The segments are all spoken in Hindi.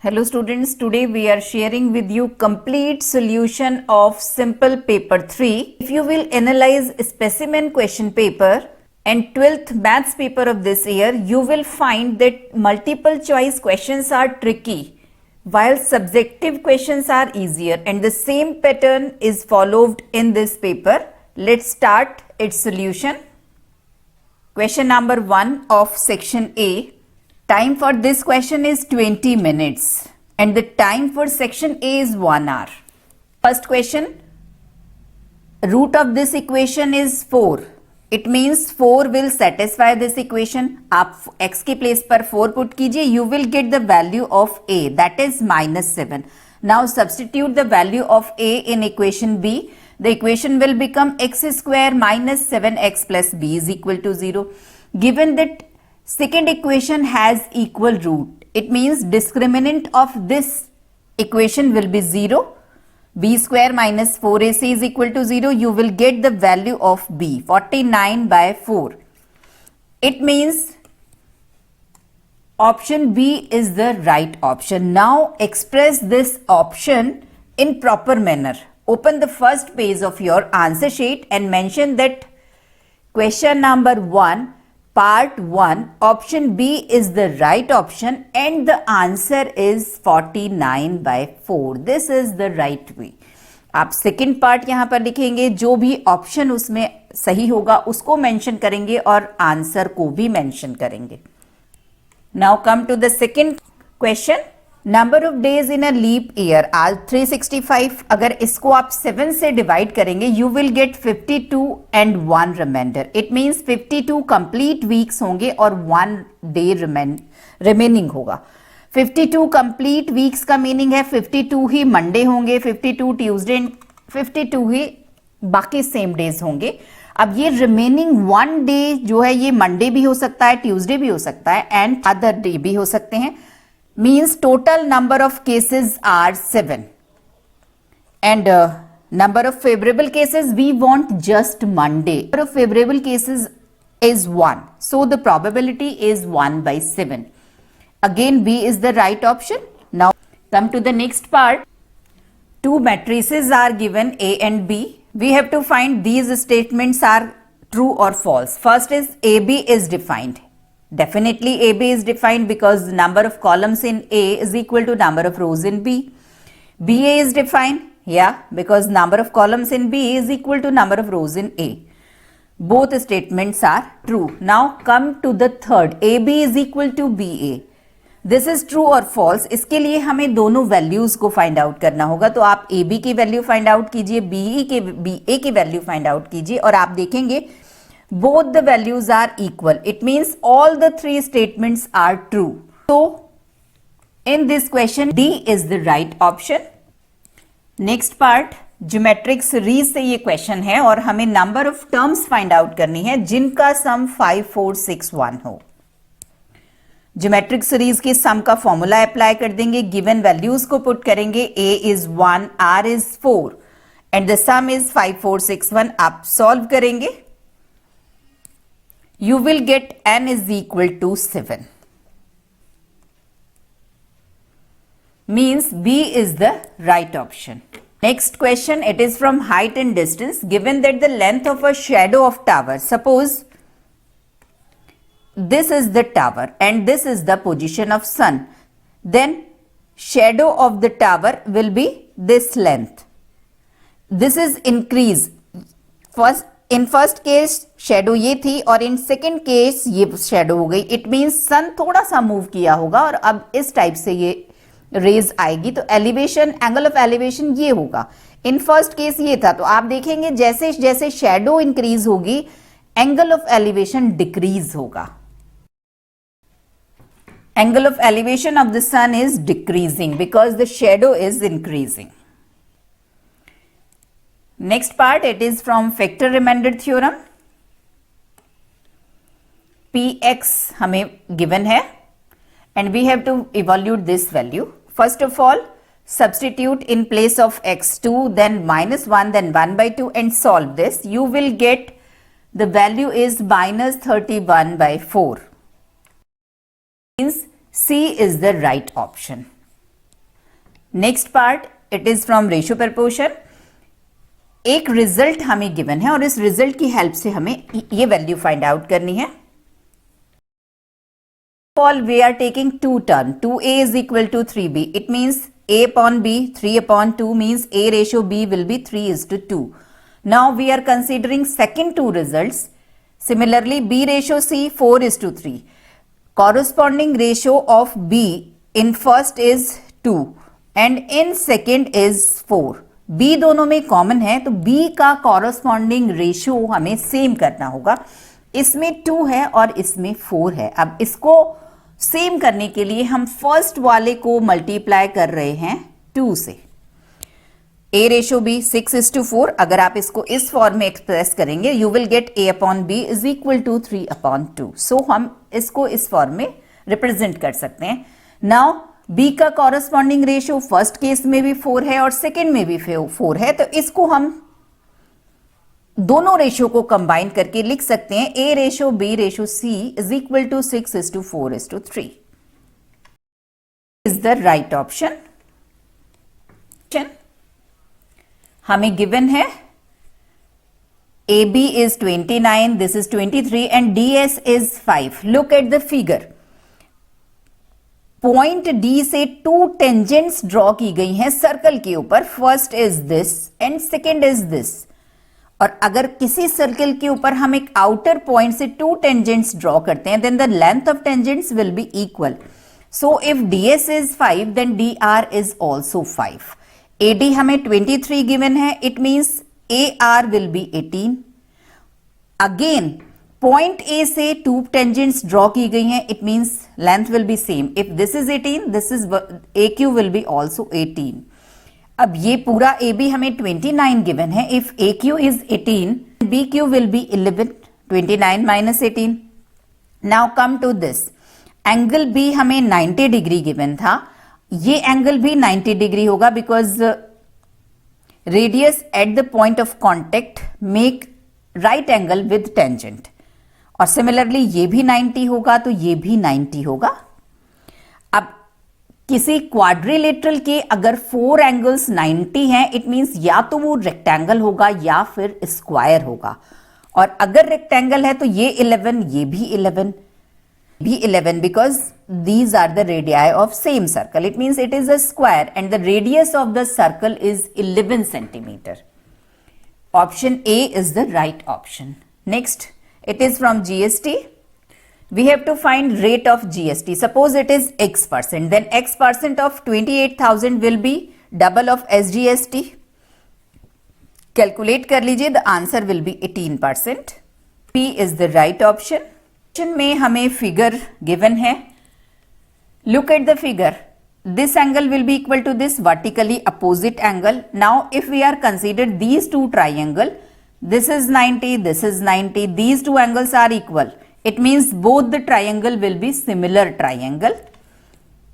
Hello students, today we are sharing with you complete solution of simple paper 3. If you will analyze specimen question paper and 12th maths paper of this year, you will find that multiple choice questions are tricky while subjective questions are easier, and the same pattern is followed in this paper. Let's start its solution. Question number 1 of section A. Time for this question is 20 minutes and the time for section A is 1 hour. First question, root of this equation is 4. It means 4 will satisfy this equation. आप x की place पर 4 put कीजिए, you will get the value of A, that is -7. Now substitute the value of A in equation B. The equation will become x square minus 7x plus b is equal to 0. Given that second equation has equal root, it means discriminant of this equation will be 0. B square minus 4ac is equal to 0. You will get the value of b, 49 by 4. It means option B is the right option. Now express this option in proper manner. Open the first page of your answer sheet and mention that question number 1, part 1, option B is the right option and the answer is 49 by 4. This is the right way. आप सेकेंड पार्ट यहाँ पर लिखेंगे, जो भी ऑप्शन उसमें सही होगा उसको मेंशन करेंगे और आंसर को भी मेंशन करेंगे. Now come to the second question. Number of days in a leap year आज 365. अगर इसको आप 7 से डिवाइड करेंगे you will get 52 and 1 reminder. It means 52 complete weeks होंगे और 1 डे रिमेनिंग होगा. 52 कंप्लीट वीक्स का मीनिंग है 52 ही मंडे होंगे, 52 ट्यूसडे, 52 ही बाकी सेम डेज होंगे. अब ये रिमेनिंग 1 डे जो है ये मंडे भी हो सकता है, ट्यूसडे भी हो सकता है एंड अदर डे भी हो सकते हैं. Means total number of cases are 7 and number of favorable cases we want just Monday. Number of favorable cases is 1, so the probability is 1 by 7. Again B is the right option. Now come to the next part. Two matrices are given A and B. We have to find these statements are true or false. First is AB is defined. Definitely AB is defined because number of columns in A is equal to number of rows in B. BA is defined, yeah, because number of columns in B is equal to number of rows in A. Both statements are true. Now come to the third, AB is equal to BA. This is true or false. इसके लिए हमें दोनों वैल्यूज को फाइंड आउट करना होगा. तो आप AB की वैल्यू फाइंड आउट कीजिए, BA की वैल्यू फाइंड आउट कीजिए और आप देखेंगे both the values are equal. It means all the three statements are true. So in this question D is the right option. Next part, geometric series से ये question है और हमें number of terms find out करनी है जिनका sum 5 4 6 1 हो. Geometric series के sum का formula apply कर देंगे, given values को put करेंगे, A is 1, R is 4 and the sum is 5 4 6 1. आप solve करेंगे, you will get n is equal to 7. Means B is the right option. Next question, it is from height and distance. Given that the length of a shadow of tower, suppose this is the tower and this is the position of sun, then shadow of the tower will be this length. This is increase. In first case shadow ये थी और इन सेकेंड केस ये शेडो हो गई. इट मीन्स सन थोड़ा सा मूव किया होगा और अब इस टाइप से ये रेज आएगी. तो एलिवेशन, एंगल ऑफ एलिवेशन ये होगा. इन फर्स्ट केस ये था. तो आप देखेंगे जैसे जैसे शेडो इंक्रीज होगी एंगल ऑफ एलिवेशन डिक्रीज होगा. Angle of elevation of the sun is decreasing because the shadow is increasing. Next part, it is from factor remainder theorem. Px हमें given है and we have to evaluate this value. First of all, substitute in place of x2, then -1, then 1 by 2 and solve this. You will get the value is -31 by 4. Means C is the right option. Next part, it is from ratio proportion. एक रिजल्ट हमें गिवन है और इस रिजल्ट की हेल्प से हमें ये वैल्यू फाइंड आउट करनी है। All we are taking two term, 2a is equal to 3b. It means a upon b, 3 upon 2 means a ratio b will be 3:2. Now we are considering second two results. Similarly, b ratio c 4:3. Corresponding ratio of b in first is 2 and in second is 4. b दोनों में कॉमन है तो b का corresponding ratio हमें सेम करना होगा। इसमें 2 है और इसमें 4 है। अब इसको सेम करने के लिए हम फर्स्ट वाले को मल्टीप्लाई कर रहे हैं 2 से। a ratio b 6:4। अगर आप इसको इस फॉर्म में एक्सप्रेस करेंगे you will get a upon b is equal to 3/2। So हम इसको इस फॉर्म में रिप्रेजेंट कर सकते हैं। नाउ b का कॉरस्पॉन्डिंग रेशियो फर्स्ट केस में भी 4 है और सेकेंड में भी 4 है, तो इसको हम दोनों रेशियो को कंबाइन करके लिख सकते हैं a ratio b ratio c is equal to 6:4:3 is the right option. हमें गिवन है AB is 29, this is 23 and DS is 5. Look at the figure. Point D से 2 टेंजेंट्स ड्रॉ की गई हैं सर्कल के ऊपर। First is this and second is this. और अगर किसी सर्कल के ऊपर हम एक आउटर पॉइंट से 2 टेंजेंट्स ड्रॉ करते हैं then the length of tangents will be equal. So if DS is 5 then DR is also 5। AD हमें 23 गिवन है, it means AR will be 18। Again point A से 2 टेंजेंट्स ड्रॉ की गई हैं, it means length will be same. If this is 18 this is AQ will be also 18। अब ये पूरा AB हमें 29 गिवन है। If AQ is 18 BQ will be 11, 29 minus 18। Now come to this angle B हमें 90 डिग्री गिवन था। ये एंगल भी 90 डिग्री होगा because radius at the point of contact make right angle with tangent. और सिमिलरली ये भी 90 होगा तो ये भी 90 होगा। अब किसी क्वाड्रिलेटरल के अगर 4 एंगल्स 90 हैं इट मींस या तो वो रेक्टेंगल होगा या फिर स्क्वायर होगा। और अगर रेक्टेंगल है तो ये 11 ये भी 11 भी 11 because these are the radii of same circle. It means it is a square and the radius of the circle is 11 centimeter. Option A is the right option. Next, it is from GST. We have to find rate of GST. Suppose it is X%, then X% of 28,000 will be double of SGST. Calculate कर लीजिए, the answer will be 18%. P is the right option. में हमें फिगर गिवन है। Look at the figure, this angle will be equal to this vertically opposite angle. Now if we are consider these 2 triangle, this is 90, this is 90, these 2 angles are equal, it means both the triangle will be similar triangle.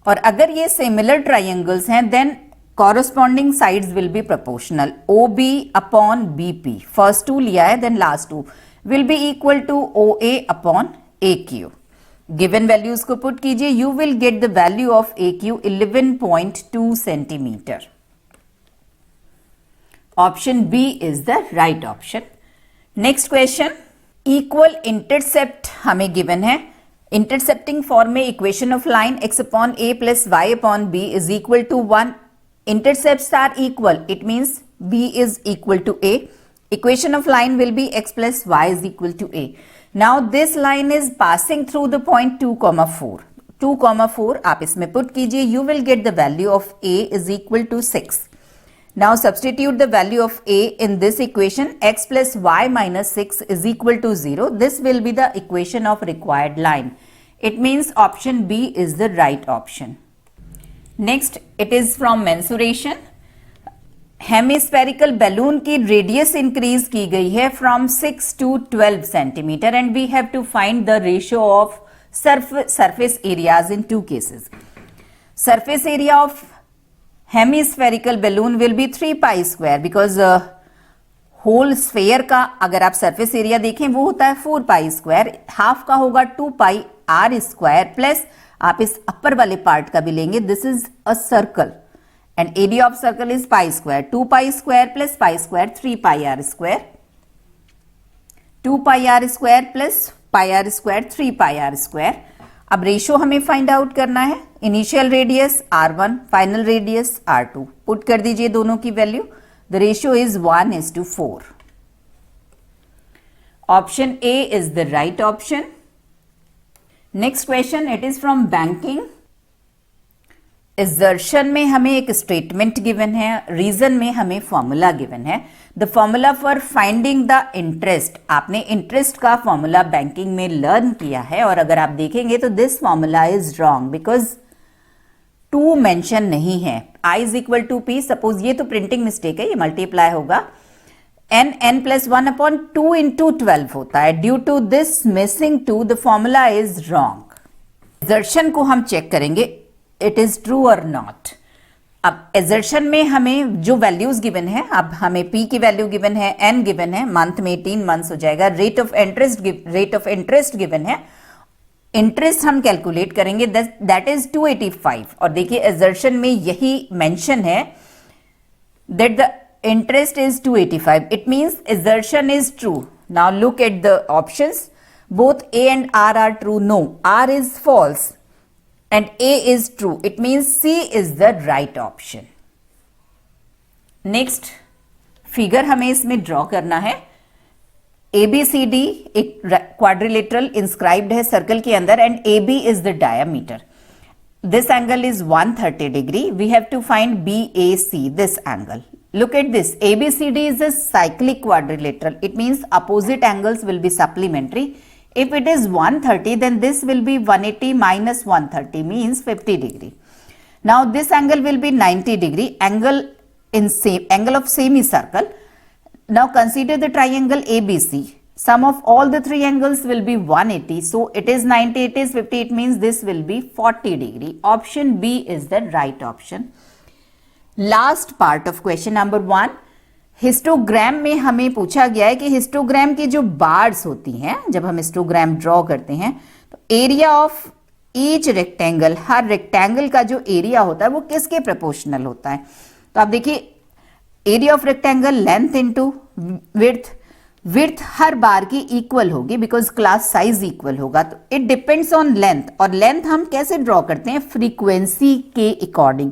और अगर ये सिमिलर ट्राइंगल्स हैं then corresponding sides will be proportional. OB upon BP, first 2 लिया है then last 2 will be equal to OA upon AQ। Given values को पुट कीजिए, you will get the value of AQ 11.2 centimetre. Option B is the right option. Next question, equal intercept हमें गिवन है। इंटरसेप्टिंग फॉर्म में equation of line x upon a plus y upon b is equal to 1। Intercepts are equal, it means b is equal to a। Equation of line will be x plus y is equal to a. Now this line is passing through the point 2,4. 2,4 आप इसमें put कीजिए, you will get the value of a is equal to 6. Now substitute the value of a in this equation, x plus y minus 6 is equal to 0. This will be the equation of required line. It means option B is the right option. Next, it is from mensuration. Hemispherical balloon की रेडियस इंक्रीज की गई है from 6 to 12 centimetre and we have to find the ratio of surface areas in 2 cases. Surface area of hemispherical balloon will be 3 pi square because whole sphere का अगर आप सरफेस एरिया देखें वो होता है 4 पाई स्क्वायर, हाफ का होगा 2 पाई आर स्क्वायर प्लस आप इस अपर वाले पार्ट का भी लेंगे, this is a circle and area of circle is pi square. 2 pi square plus pi square 3 pi r square. 2 pi r square plus pi r square 3 pi r square. अब रेशियो हमें फाइंड आउट करना है. Initial radius r1, final radius r2. Put कर दीजिए दोनों की value. The ratio is 1:4. Option A is the right option. Next question, it is from banking. Assertion में हमें एक स्टेटमेंट गिवन है, रीजन में हमें फॉर्मूला गिवन है. The formula for finding the interest, आपने इंटरेस्ट का फॉर्मूला बैंकिंग में लर्न किया है, और अगर आप देखेंगे तो this formula is wrong because 2 mention नहीं है. I is equal to P. Suppose ये तो प्रिंटिंग मिस्टेक है, ये मल्टीप्लाई होगा. n प्लस 1/2 इंटू 12 होता है. Due to this missing 2 the formula is wrong. Assertion को हम चेक करेंगे, इट इज ट्रू और नॉट. अब एजर्शन में हमें जो वैल्यूज गिवन है, अब हमें p की वैल्यू गिवन है, n गिवन है, मंथ में 18 मंथ्स हो जाएगा. रेट ऑफ इंटरेस्ट गिवन है. इंटरेस्ट हम कैलकुलेट करेंगे, दैट इज 285. और देखिए एजर्शन में यही मेंशन है that the interest is 285. It means assertion is true. Now look at the options. Both A and R are true. No, R is false and A is true. It means C is the right option. Next figure हमें इसमें draw करना है. ABCD एक quadrilateral inscribed है सर्कल के अंदर and AB is the diameter. This angle is 130 degree. We have to find BAC, this angle. Look at this. ABCD is a cyclic quadrilateral. It means opposite angles will be supplementary. If it is 130, then this will be 180 minus 130 means 50 degree. Now this angle will be 90 degree. Angle of semicircle. Now consider the triangle ABC. Sum of all the three angles will be 180. So it is 90, it is 50. It means this will be 40 degree. Option B is the right option. Last part of question number 1. Histogram में हमें पूछा गया है कि हिस्टोग्राम की जो बार्स होती हैं, जब हम हिस्टोग्राम ड्रॉ करते हैं तो area of each rectangle, her rectangle का जो एरिया होता है वो किसके प्रोपोर्शनल होता है. तो आप देखिए area of rectangle length into width हर बार की इक्वल होगी बिकॉज क्लास साइज इक्वल होगा. तो इट डिपेंड्स ऑन लेंथ, और लेंथ हम कैसे ड्रॉ करते हैं, फ्रीक्वेंसी के according.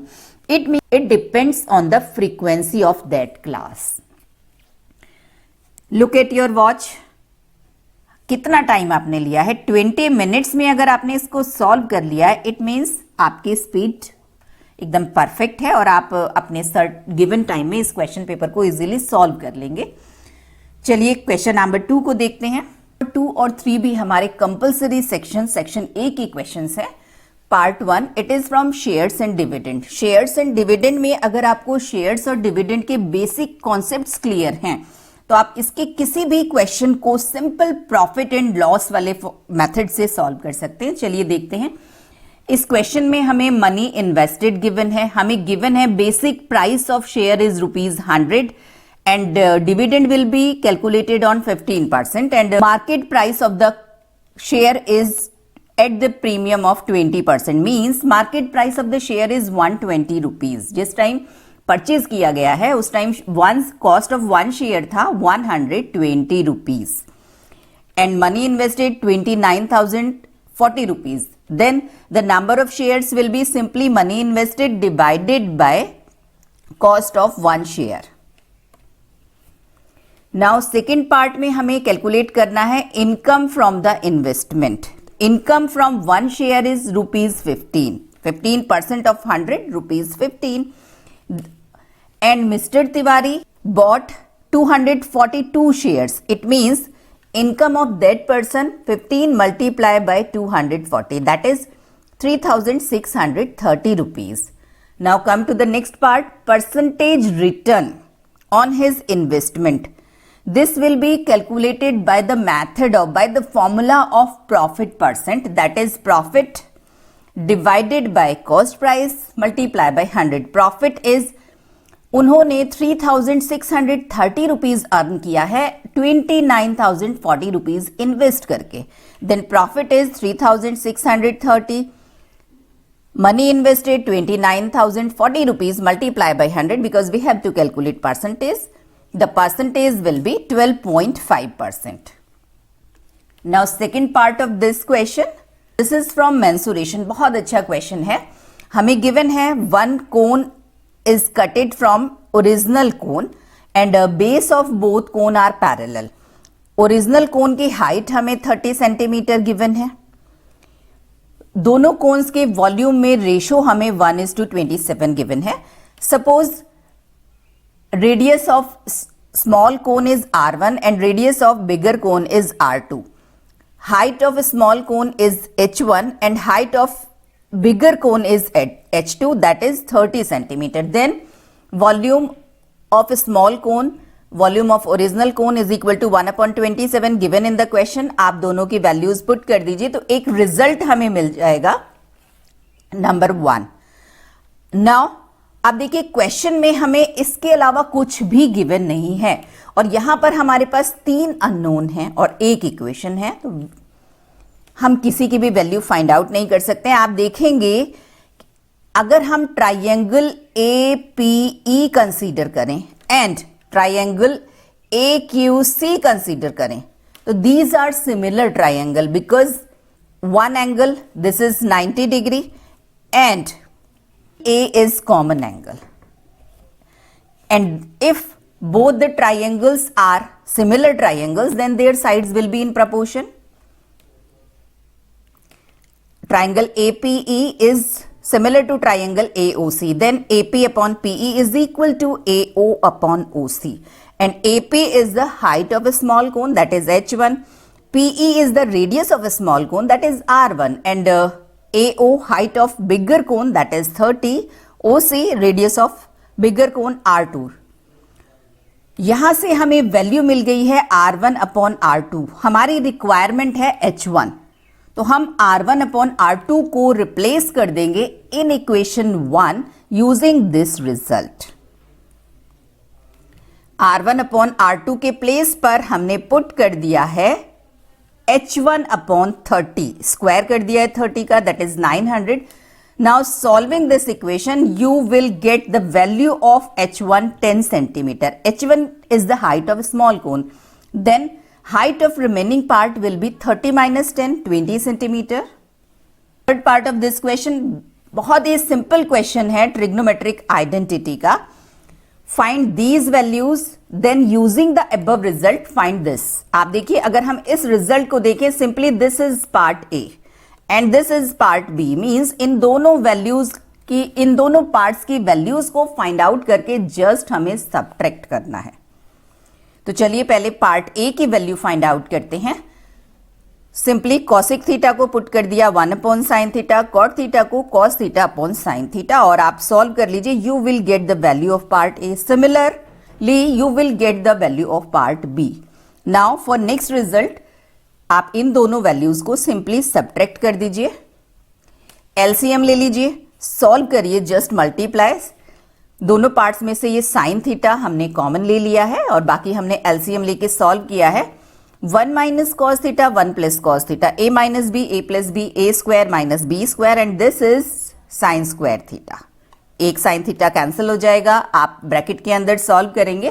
It depends on the frequency of that class. Look at your watch. कितना टाइम आपने लिया है? 20 मिनट्स में अगर आपने इसको सॉल्व कर लिया है, इट मीन्स आपकी स्पीड एकदम परफेक्ट है और आप अपने गिवन टाइम में इस क्वेश्चन पेपर को इजीली सॉल्व कर लेंगे. चलिए क्वेश्चन नंबर 2 को देखते हैं. 2 और 3 भी हमारे कंपल्सरी सेक्शन ए की क्वेश्चंस हैं. Part 1, it is from shares and dividend. Shares and dividend में अगर आपको शेयर्स और डिविडेंड के बेसिक कॉन्सेप्ट्स क्लियर हैं तो आप इसके किसी भी क्वेश्चन को सिंपल प्रॉफिट एंड लॉस वाले मेथड से सॉल्व कर सकते हैं. चलिए देखते हैं. इस क्वेश्चन में हमें मनी इन्वेस्टेड गिवन है, हमें गिवन है basic price of share is ₹100 and dividend will be calculated on 15% and market price of the share is at the premium of 20%. means market price of the share is 120 rupees. जिस टाइम परचेज किया गया है उस टाइम कॉस्ट ऑफ 1 शेयर था 120 rupees and money invested 29,040 rupees. Then the number of shares will be simply money invested divided by cost of 1 share. Now second part में हमें कैलकुलेट करना है income from the investment. Income from 1 share is ₹15. 15% of 100, ₹15. And Mr. Tiwari bought 242 shares. It means income of that person 15 multiplied by 240. That is 3,630 rupees. Now come to the next part. Percentage return on his investment. This will be calculated by the method of, by the formula of profit percent, that is profit divided by cost price multiplied by 100. Profit is उन्होंने 3,630 रुपीज अर्न किया है 29,040 रुपीज इन्वेस्ट करके. Then profit is 3,630 Money invested 29,040 rupees, multiply by 100 because we have to calculate percentage. The percentage will be 12.5%. Now second part of this question, this is from mensuration. बहुत अच्छा question है. हमें given है one cone is cutted from original cone and base of both cone are parallel. Original cone की height हमें 30 सेंटीमीटर given है. दोनों कोन्स के वॉल्यूम में रेशो हमें 1:27 गिवन है. Suppose radius of small cone is R1 and radius of bigger cone is R2. Height of small cone is H1 and height of bigger cone is H2, that is 30 centimetre. Then volume of small cone, volume of original cone is equal to 1/27 given in the question. आप दोनों की वैल्यूज पुट कर दीजिए तो एक रिजल्ट हमें मिल जाएगा नंबर 1. नाउ अब देखिए क्वेश्चन में हमें इसके अलावा कुछ भी गिवन नहीं है और यहां पर हमारे पास 3 अननोन हैं और एक इक्वेशन है, तो हम किसी की भी वैल्यू फाइंड आउट नहीं कर सकते. आप देखेंगे अगर हम ट्राइंगल APE कंसीडर करें एंड ट्राइंगल AQC कंसीडर करें तो these are similar triangle because one angle this is 90 degree and A is common angle. And if both the triangles are similar triangles, then their sides will be in proportion. Triangle APE is similar to triangle AOC. Then AP upon PE is equal to AO upon OC. And AP is the height of a small cone, that is H1. PE is the radius of a small cone, that is R1. And AO height of bigger cone, that is 30. OC radius of bigger cone R2. यहां से हमें वैल्यू मिल गई है R1 upon R2. हमारी रिक्वायरमेंट है H1, तो हम R1 upon R2 को रिप्लेस कर देंगे in equation 1 using this result. R1 upon R2 के प्लेस पर हमने पुट कर दिया है H1 upon 30, स्क्वायर कर दिया है 30 का, that is 900. Now solving this equation, you will get the value of H1 10 centimeter. H1 is the height of a small cone. Then height of remaining part will be 30 minus 10, 20 centimeter. Third part of this question, बहुत ही simple question है trigonometric identity का. Find these values, then using the above result find this. आप देखिए अगर हम इस रिजल्ट को देखें, simply this is part A and this is part B, means इन दोनों वैल्यूज की, इन दोनों पार्ट्स की वैल्यूज को फाइंड आउट करके जस्ट हमें सब्ट्रैक्ट करना है. तो चलिए पहले पार्ट A की वैल्यू फाइंड आउट करते हैं. सिंपली कॉसिक थीटा को पुट कर दिया 1 upon sine theta, cot theta को cos theta upon sine theta और आप सॉल्व कर लीजिए. You will get the value of part A. Similarly you will get the value of part B. Now for next result आप इन दोनों वैल्यूज को सिंपली सब्ट्रैक्ट कर दीजिए, एलसीएम ले लीजिए, सॉल्व करिए, जस्ट मल्टीप्लाई. दोनों पार्ट्स में से ये साइन थीटा हमने कॉमन ले लिया है और बाकी हमने एलसीएम लेके सॉल्व किया है. 1 minus cos theta, 1 plus cos theta, a minus b, a plus b, a square minus b square and this is sin square theta. एक sin theta कैंसिल हो जाएगा, आप ब्रैकेट के अंदर सॉल्व करेंगे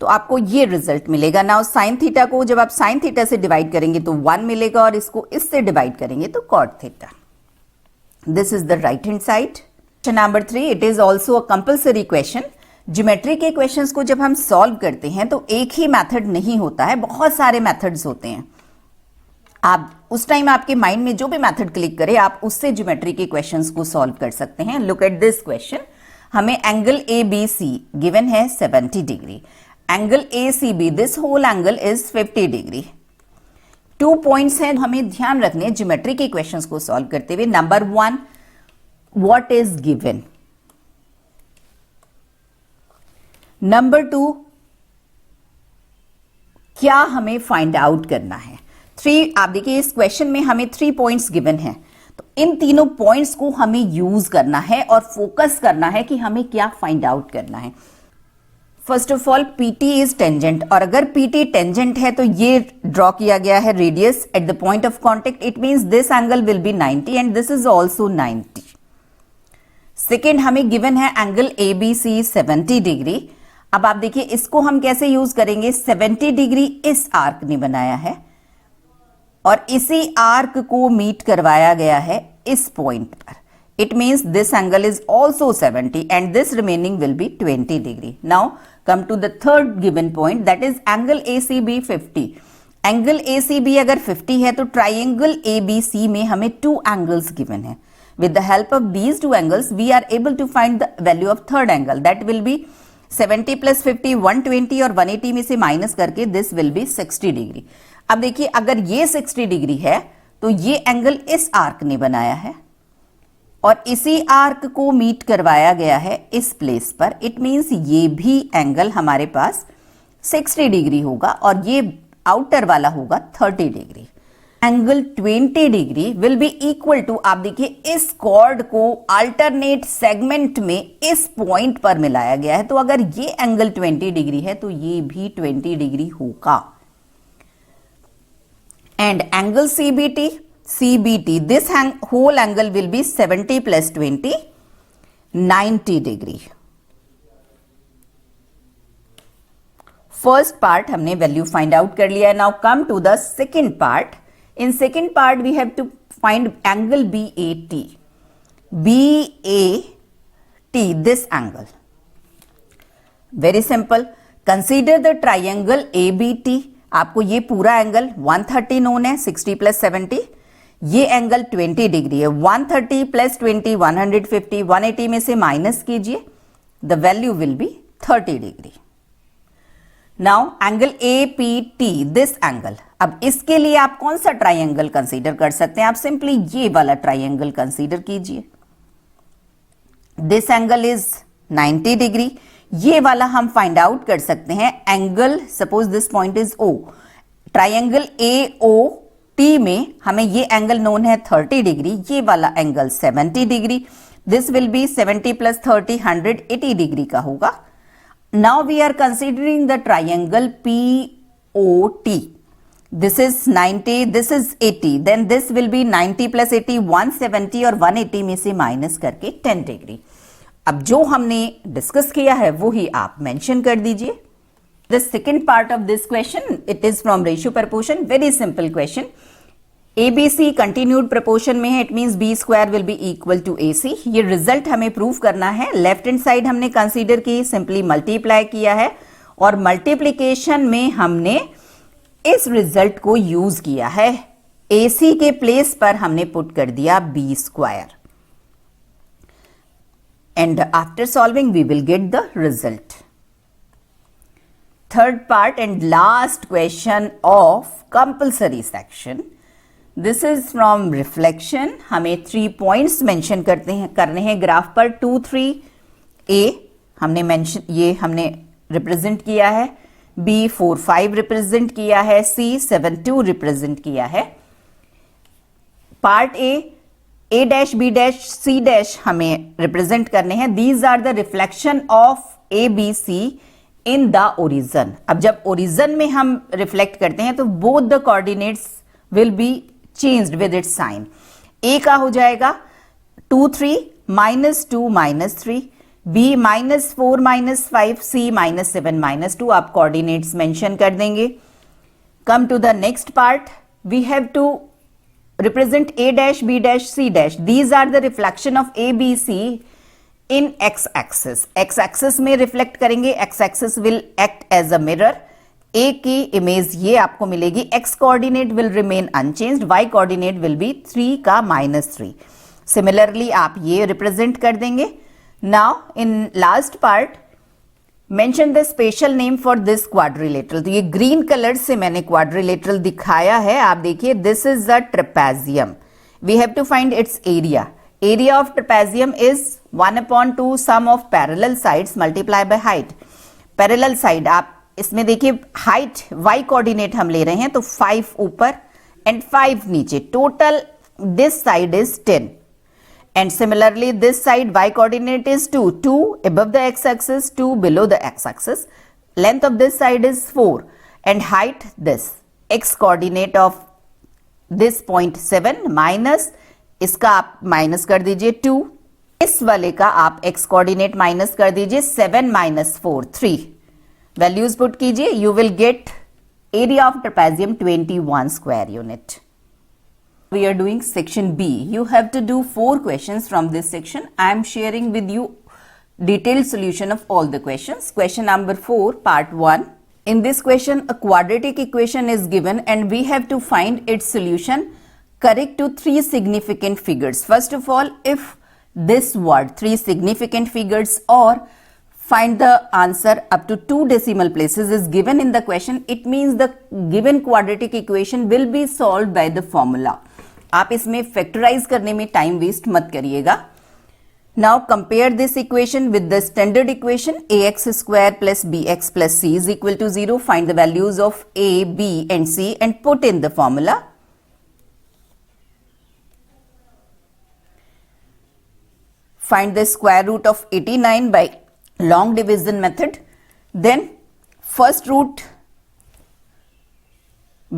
तो आपको ये रिजल्ट मिलेगा. नाउ sin theta को जब आप sin theta से डिवाइड करेंगे तो 1 मिलेगा और इसको इससे डिवाइड करेंगे तो cot theta. This is the right hand side. Question number 3, it is also a compulsory question. Geometry के क्वेश्चंस को जब हम सॉल्व करते हैं तो एक ही मेथड नहीं होता है, बहुत सारे मेथड्स होते हैं. आप उस टाइम आपके माइंड में जो भी मेथड क्लिक करे आप उससे ज्योमेट्री के क्वेश्चंस को सॉल्व कर सकते हैं. Look at this question. हमें एंगल ABC गिवन है 70 degree. Angle ACB, this whole angle is 50 degree. 2 points हैं हमें ध्यान रखने ज्योमेट्री के क्वेश्चंस को सॉल्व करते हुए. Number 1, what is given. Number 2, क्या हमें फाइंड आउट करना है. 3, आप देखिए इस क्वेश्चन में हमें 3 पॉइंट्स गिवन है तो इन तीनों पॉइंट्स को हमें यूज करना है और फोकस करना है कि हमें क्या फाइंड आउट करना है. First of all PT is tangent और अगर PT टेंजेंट है तो ये ड्रॉ किया गया है radius at the point of contact. It means this angle will B 90 and this is also 90. Second हमें गिवन है एंगल ABC 70 डिग्री। अब आप देखिए इसको हम कैसे यूज करेंगे, 70 डिग्री इस आर्क ने बनाया है और इसी आर्क को मीट करवाया गया है इस पॉइंट पर। It means this angle is also 70 and this remaining will be 20 degree. Now come to the third given point, that is angle ACB 50. Angle ACB अगर 50 है तो triangle ABC में हमें two angles given है. With the help of these two angles, we are able to find the value of third angle. That will be 70 plus 50, 120 और 180 में से माइनस करके this will be 60 degree. अब देखिए अगर ये 60 डिग्री है तो ये एंगल इस आर्क ने बनाया है और इसी आर्क को मीट करवाया गया है इस प्लेस पर। इट मींस ये भी एंगल हमारे पास 60 डिग्री होगा और ये आउटर वाला होगा 30 degree. Angle 20 degree will be equal to, आप देखिए इस कॉर्ड को अल्टरनेट सेगमेंट में इस पॉइंट पर मिलाया गया है, तो अगर ये एंगल 20 डिग्री है तो ये भी 20 डिग्री होगा। And angle CBT, this whole angle will be 70 plus 20, 90 degree. First part हमने value find out कर लिया है. Now come to the second part. In second part we have to find angle BAT. BAT, this angle. Very simple. Consider the triangle ABT. आपको ये पूरा एंगल 130 नोन है, 60 प्लस 70, ये एंगल 20 डिग्री है। 130 प्लस 20 150, 180 में से माइनस कीजिए, the value will be 30 degree. Now angle APT, this angle, अब इसके लिए आप कौन सा ट्राइंगल कंसीडर कर सकते हैं, आप सिंपली ये वाला ट्राइंगल कंसीडर कीजिए। दिस एंगल इज 90 डिग्री, ये वाला हम फाइंड आउट कर सकते हैं angle, suppose this point is O, triangle AOT में हमें ये एंगल नोन है 30 डिग्री, ये वाला angle 70 degree, this will be 70 plus 30 180 degree का होगा। Now we are considering the triangle POT, this is 90, this is 80, then this will be 90 plus 80 170 और 180 में से माइनस करके 10 डिग्री। अब जो हमने डिस्कस किया है वो ही आप मेंशन कर दीजिए। The second part of this question, it is from ratio proportion, very simple question. ABC continued proportion में है, it means B square will be equal to AC। ये रिजल्ट हमें प्रूव करना है। लेफ्ट हैंड साइड हमने कंसीडर की, सिंपली मल्टीप्लाई किया है और मल्टीप्लीकेशन में हमने इस रिजल्ट को यूज किया है, AC के प्लेस पर हमने पुट कर दिया B square, and after solving we will get the result. Third part and last question of compulsory section. This is from reflection. हमें 3 points mention करने हैं ग्राफ पर। 2 3 A हमने mention, ये हमने represent किया है, B 4 5 represent किया है, C 7 2 represent किया है। Part A dash B dash C dash हमें रिप्रेजेंट करने हैं। These are the reflection of ABC in the origin. अब जब ओरिजन में हम रिफ्लेक्ट करते हैं तो both the coordinates will be changed with its sign. A का हो जाएगा 2 3 -2 -3, B -4 -5, C -7 -2, आप कोऑर्डिनेट्स मेंशन कर देंगे। Come to the next part, we have to represent A dash B dash C dash. These are the reflection of ABC in X axis. X axis में रिफ्लेक्ट करेंगे, X axis will act as a mirror. A की इमेज ये आपको मिलेगी, X coordinate will remain unchanged, Y coordinate will be 3 का -3. Similarly आप ये रिप्रेजेंट कर देंगे। Now in last part mention the special name for this quadrilateral. तो ये ग्रीन कलर से मैंने क्वाड्रिलेटरल दिखाया है, आप देखिए this is the trapezium. We have to find its area. Area of trapezium is 1/2 sum of parallel sides multiply by height. Parallel side आप इसमें देखिए, हाइट y कोऑर्डिनेट हम ले रहे हैं तो 5 ऊपर एंड 5 नीचे, total this side is 10। And similarly this side y coordinate is 2 above the x axis, 2 below the x axis. Length of this side is 4 and height this, x coordinate of this point 7 minus, इसका आप माइनस कर दीजिए 2 इस वाले का आप x कोऑर्डिनेट माइनस कर दीजिए, 7 माइनस 4 3, वैल्यूज पुट कीजिए, you will get area of trapezium 21 square unit. We are doing section B. You have to do 4 questions from this section. I am sharing with you detailed solution of all the questions. Question number 4, part 1. In this question, a quadratic equation is given and we have to find its solution correct to 3 significant figures. First of all, if this word 3 significant figures or find the answer up to 2 decimal places is given in the question, it means the given quadratic equation will be solved by the formula. आप इसमें फैक्टराइज करने में टाइम वेस्ट मत करिएगा. Now compare this equation with the standard equation ax square plus bx plus c is equal to 0. Find the values of a, b and c and put in the formula. Find the square root of 89 by long division method. Then first root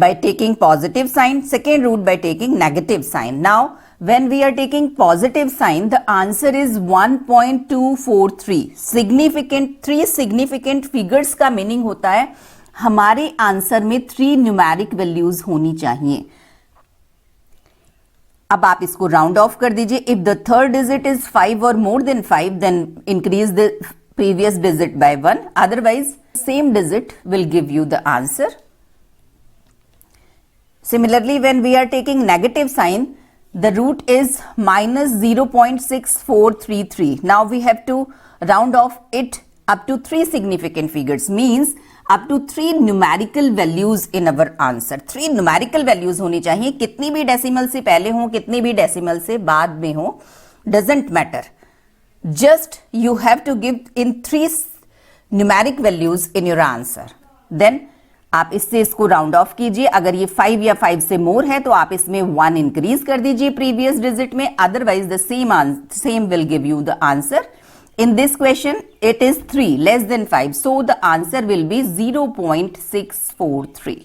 by taking positive sign, second root by taking negative sign. Now when we are taking positive sign, the answer is 1.243. significant 3 significant figures का meaning होता है हमारे आंसर में 3 न्यूमेरिक वैल्यूज होनी चाहिए. अब आप इसको राउंड ऑफ कर दीजिए. If the third digit is 5 और more than 5, then increase the previous digit by 1. Otherwise same digit will give you the answer. Similarly, when we are taking negative sign, the root is minus 0.6433. Now we have to round off it up to 3 significant figures, means up to 3 numerical values in our answer. 3 numerical values होनी चाहिए, कितनी भी डेसिमल से पहले हो, कितनी भी डेसिमल से बाद में हो, doesn't matter. Just you have to give in 3 numeric values in your answer. Then आप इससे इसको राउंड ऑफ कीजिए. अगर ये 5 या 5 से मोर है तो आप इसमें 1 इंक्रीज कर दीजिए प्रीवियस डिजिट में. Otherwise the same will give you the answer. In this question it is 3 less than 5, so the answer will be 0.643.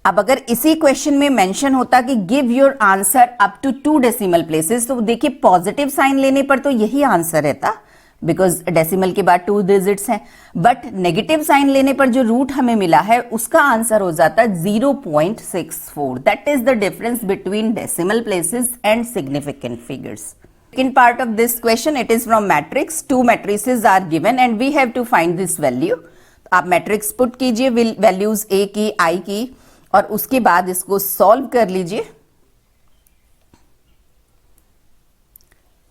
अब अगर इसी क्वेश्चन में मेंशन होता कि give your answer up to 2 decimal places, तो देखिए पॉजिटिव साइन लेने पर तो यही आंसर रहता, बिकॉज डेसिमल के बाद 2 डिजिट्स हैं. बट नेगेटिव साइन लेने पर जो रूट हमें मिला है उसका आंसर हो जाता 0.64. That is the difference between decimal places and significant figures. Second part of this question, it is from matrix. 2 matrices are given and we have to find this value. आप मैट्रिक्स पुट कीजिए, वैल्यूज ए की, आई की, और उसके बाद इसको सॉल्व कर लीजिए.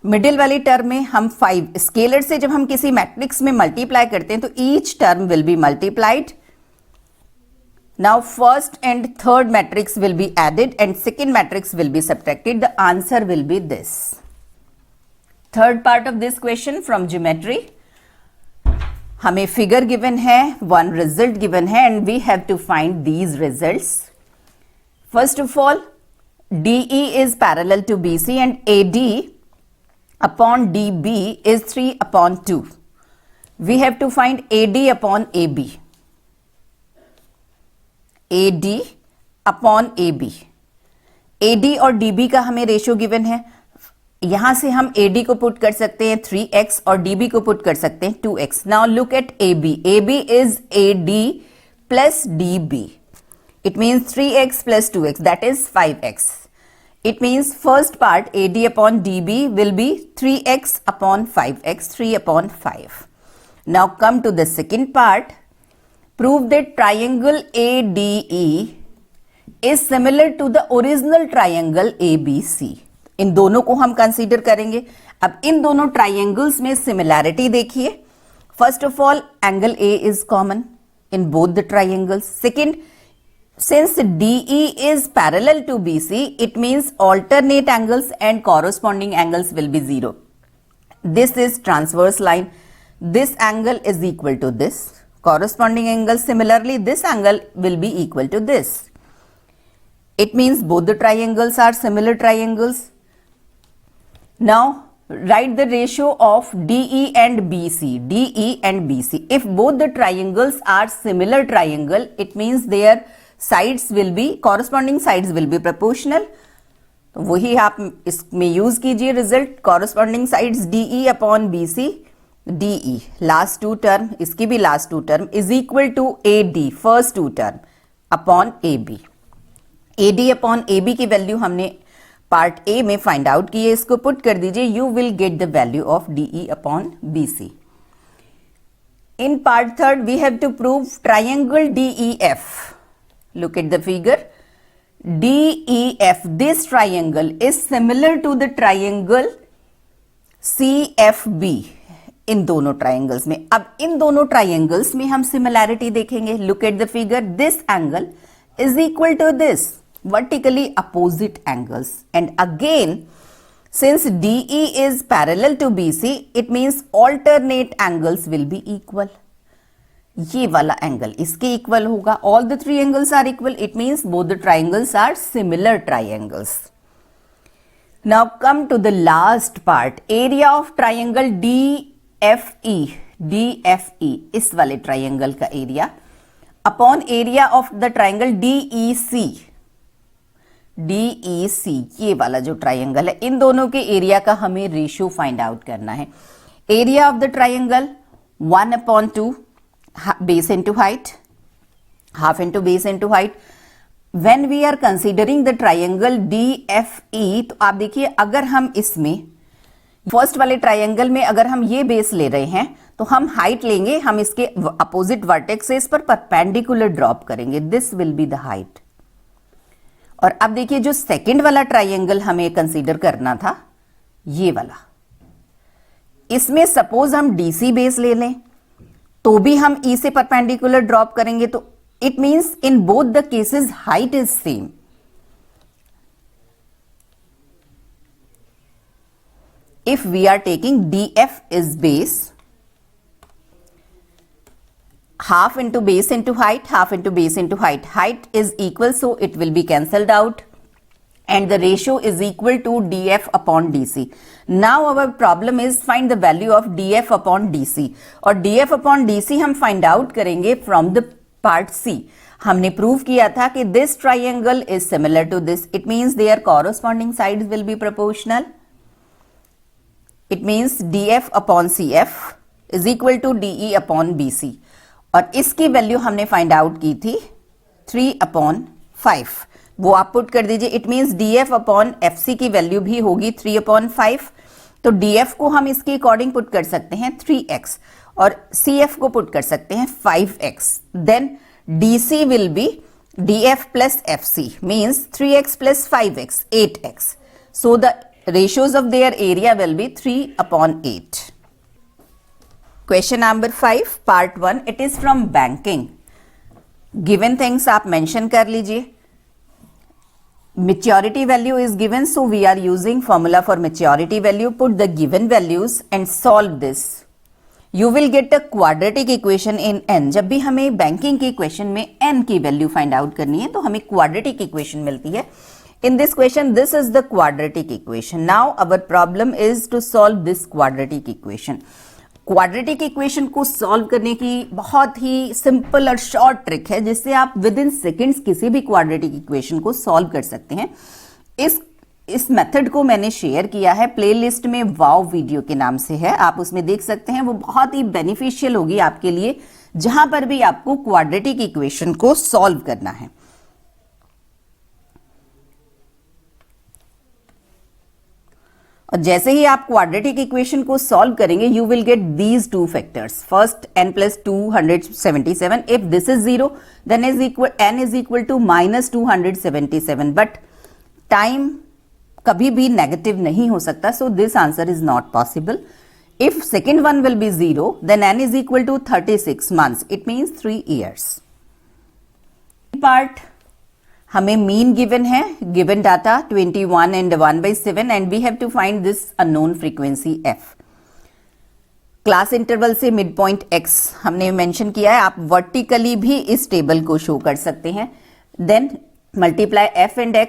मिडिल वाली टर्म में हम 5 स्केलर से जब हम किसी मैट्रिक्स में मल्टीप्लाई करते हैं तो each term will be multiplied. Now first and third matrix will be added and second matrix will be subtracted. The answer will be this. Third part of this question from geometry. हमें फिगर गिवन है, 1 रिजल्ट गिवन है and we have to find these results. First of all, DE is parallel to BC and AD upon DB is 3 upon 2. We have to find AD upon AB. AD upon AB. AD और DB का हमें रेशियो गिवन है. यहां से हम AD को पुट कर सकते हैं 3x और DB को पुट कर सकते हैं 2x. Now look at AB. AB is AD plus DB. It means 3x plus 2x, that is 5x. It means first part AD upon DB will be 3x upon 5x, 3 upon 5. Now come to the second part. Prove that triangle ADE is similar to the original triangle ABC. इन दोनों को हम कंसीडर करेंगे. अब इन दोनों ट्राइंगल्स में सिमिलैरिटी देखिए. First of all, angle A is common in both the triangles. Second, since DE is parallel to BC, it means alternate angles and corresponding angles will be 0. This is transverse line. This angle is equal to this. Corresponding angle, similarly, this angle will be equal to this. It means both the triangles are similar triangles. Now, write the ratio of DE and BC. DE and BC. If both the triangles are similar triangle, it means their sides will be, corresponding sides will be proportional. तो वही आप इसमें यूज कीजिए result, corresponding sides DE upon BC, DE last two term, इसकी भी last two term is equal to AD first two term upon AB। AD upon AB की वैल्यू हमने पार्ट ए में फाइंड आउट की है, इसको पुट कर दीजिए, you will get the value of DE upon BC। In part third, we have to prove triangle DEF. Look at the figure. DEF, this triangle is similar to the triangle CFB. इन दोनों ट्राइंगल्स में, अब इन दोनों ट्राइंगल्स में हम सिमिलैरिटी देखेंगे। Look at the figure. This angle is equal to this, vertically opposite angles. And again, since DE is parallel to BC, it means alternate angles will be equal. ये वाला एंगल इसके इक्वल होगा। All the three angles are equal. It means both the triangles are similar triangles. Now come to the last part. Area of triangle DFE. DFE इस वाले ट्राइंगल का area upon area of the triangle DEC। DEC ये वाला जो ट्राइंगल है, इन दोनों के एरिया का हमें रेशियो फाइंड आउट करना है। Area of the triangle 1/2 base into height, half into base into height. When we are considering the triangle DFE, तो आप देखिए अगर हम इसमें फर्स्ट वाले ट्राइंगल में अगर हम ये बेस ले रहे हैं तो हम हाइट लेंगे, हम इसके अपोजिट वर्टेक्सेस पर परपेंडिकुलर ड्रॉप करेंगे, this will be the height. और अब देखिए जो सेकंड वाला ट्राइंगल हमें कंसीडर करना था, ये वाला, इसमें सपोज हम DC बेस ले लें तो भी हम E से परपेंडिकुलर ड्रॉप करेंगे, तो it means in both the cases height is same. If we are taking DF is base, half into base into height, half into base into height, height is equal, so it will be cancelled out and the ratio is equal to DF upon DC. Now our problem is find the value of DF upon DC, और DF upon DC हम find out करेंगे from the part C. हमने प्रूव किया था कि this triangle is similar to this, it means their corresponding sides will be proportional. It means DF upon CF is equal to DE upon BC, और इसकी वैल्यू हमने फाइंड आउट की थी 3/5, वो आप पुट कर दीजिए। It means DF upon FC की वैल्यू भी होगी 3/5, तो DF को हम इसके अकॉर्डिंग पुट कर सकते हैं 3x और CF को पुट कर सकते हैं 5x। Then DC will be DF plus FC means 3x plus 5x 8x, so the ratios of their area will be 3/8. Question number 5 part 1, it is from banking. Given things आप mention कर लीजिए। Maturity value is given, so we are using formula for maturity value. Put the given values and solve this. You will get a quadratic equation in n. जब भी हमें बैंकिंग के इक्वेशन में n की वैल्यू फाइंड आउट करनी है तो हमें क्वाड्रेटिक इक्वेशन मिलती है। In this question, this is the quadratic equation. Now our problem is to solve this quadratic equation. Quadratic equation को solve करने की बहुत ही simple और short trick है जिससे आप within seconds किसी भी quadratic equation को solve कर सकते हैं। इस मेथड को मैंने शेयर किया है प्लेलिस्ट में, वाव वीडियो के नाम से है, आप उसमें देख सकते हैं। वो बहुत ही बेनिफिशियल होगी आपके लिए जहां पर भी आपको क्वाड्रेटिक इक्वेशन को सॉल्व करना है। और जैसे ही आप क्वाड्रेटिक इक्वेशन को सॉल्व करेंगे you will get these two factors. First n plus 277, if this is 0 then n is equal to -277, but time कभी भी नेगेटिव नहीं हो सकता, so this answer is not possible. If second one will be 0 then n is equal to 36 months, it means 3 years। Part हमें मीन गिवन है, given data 21 and 1/7 and we have to find this unknown frequency f। Class interval से मिड पॉइंट x हमने मेंशन किया है, आप वर्टिकली भी इस टेबल को शो कर सकते हैं। Then multiply f and x,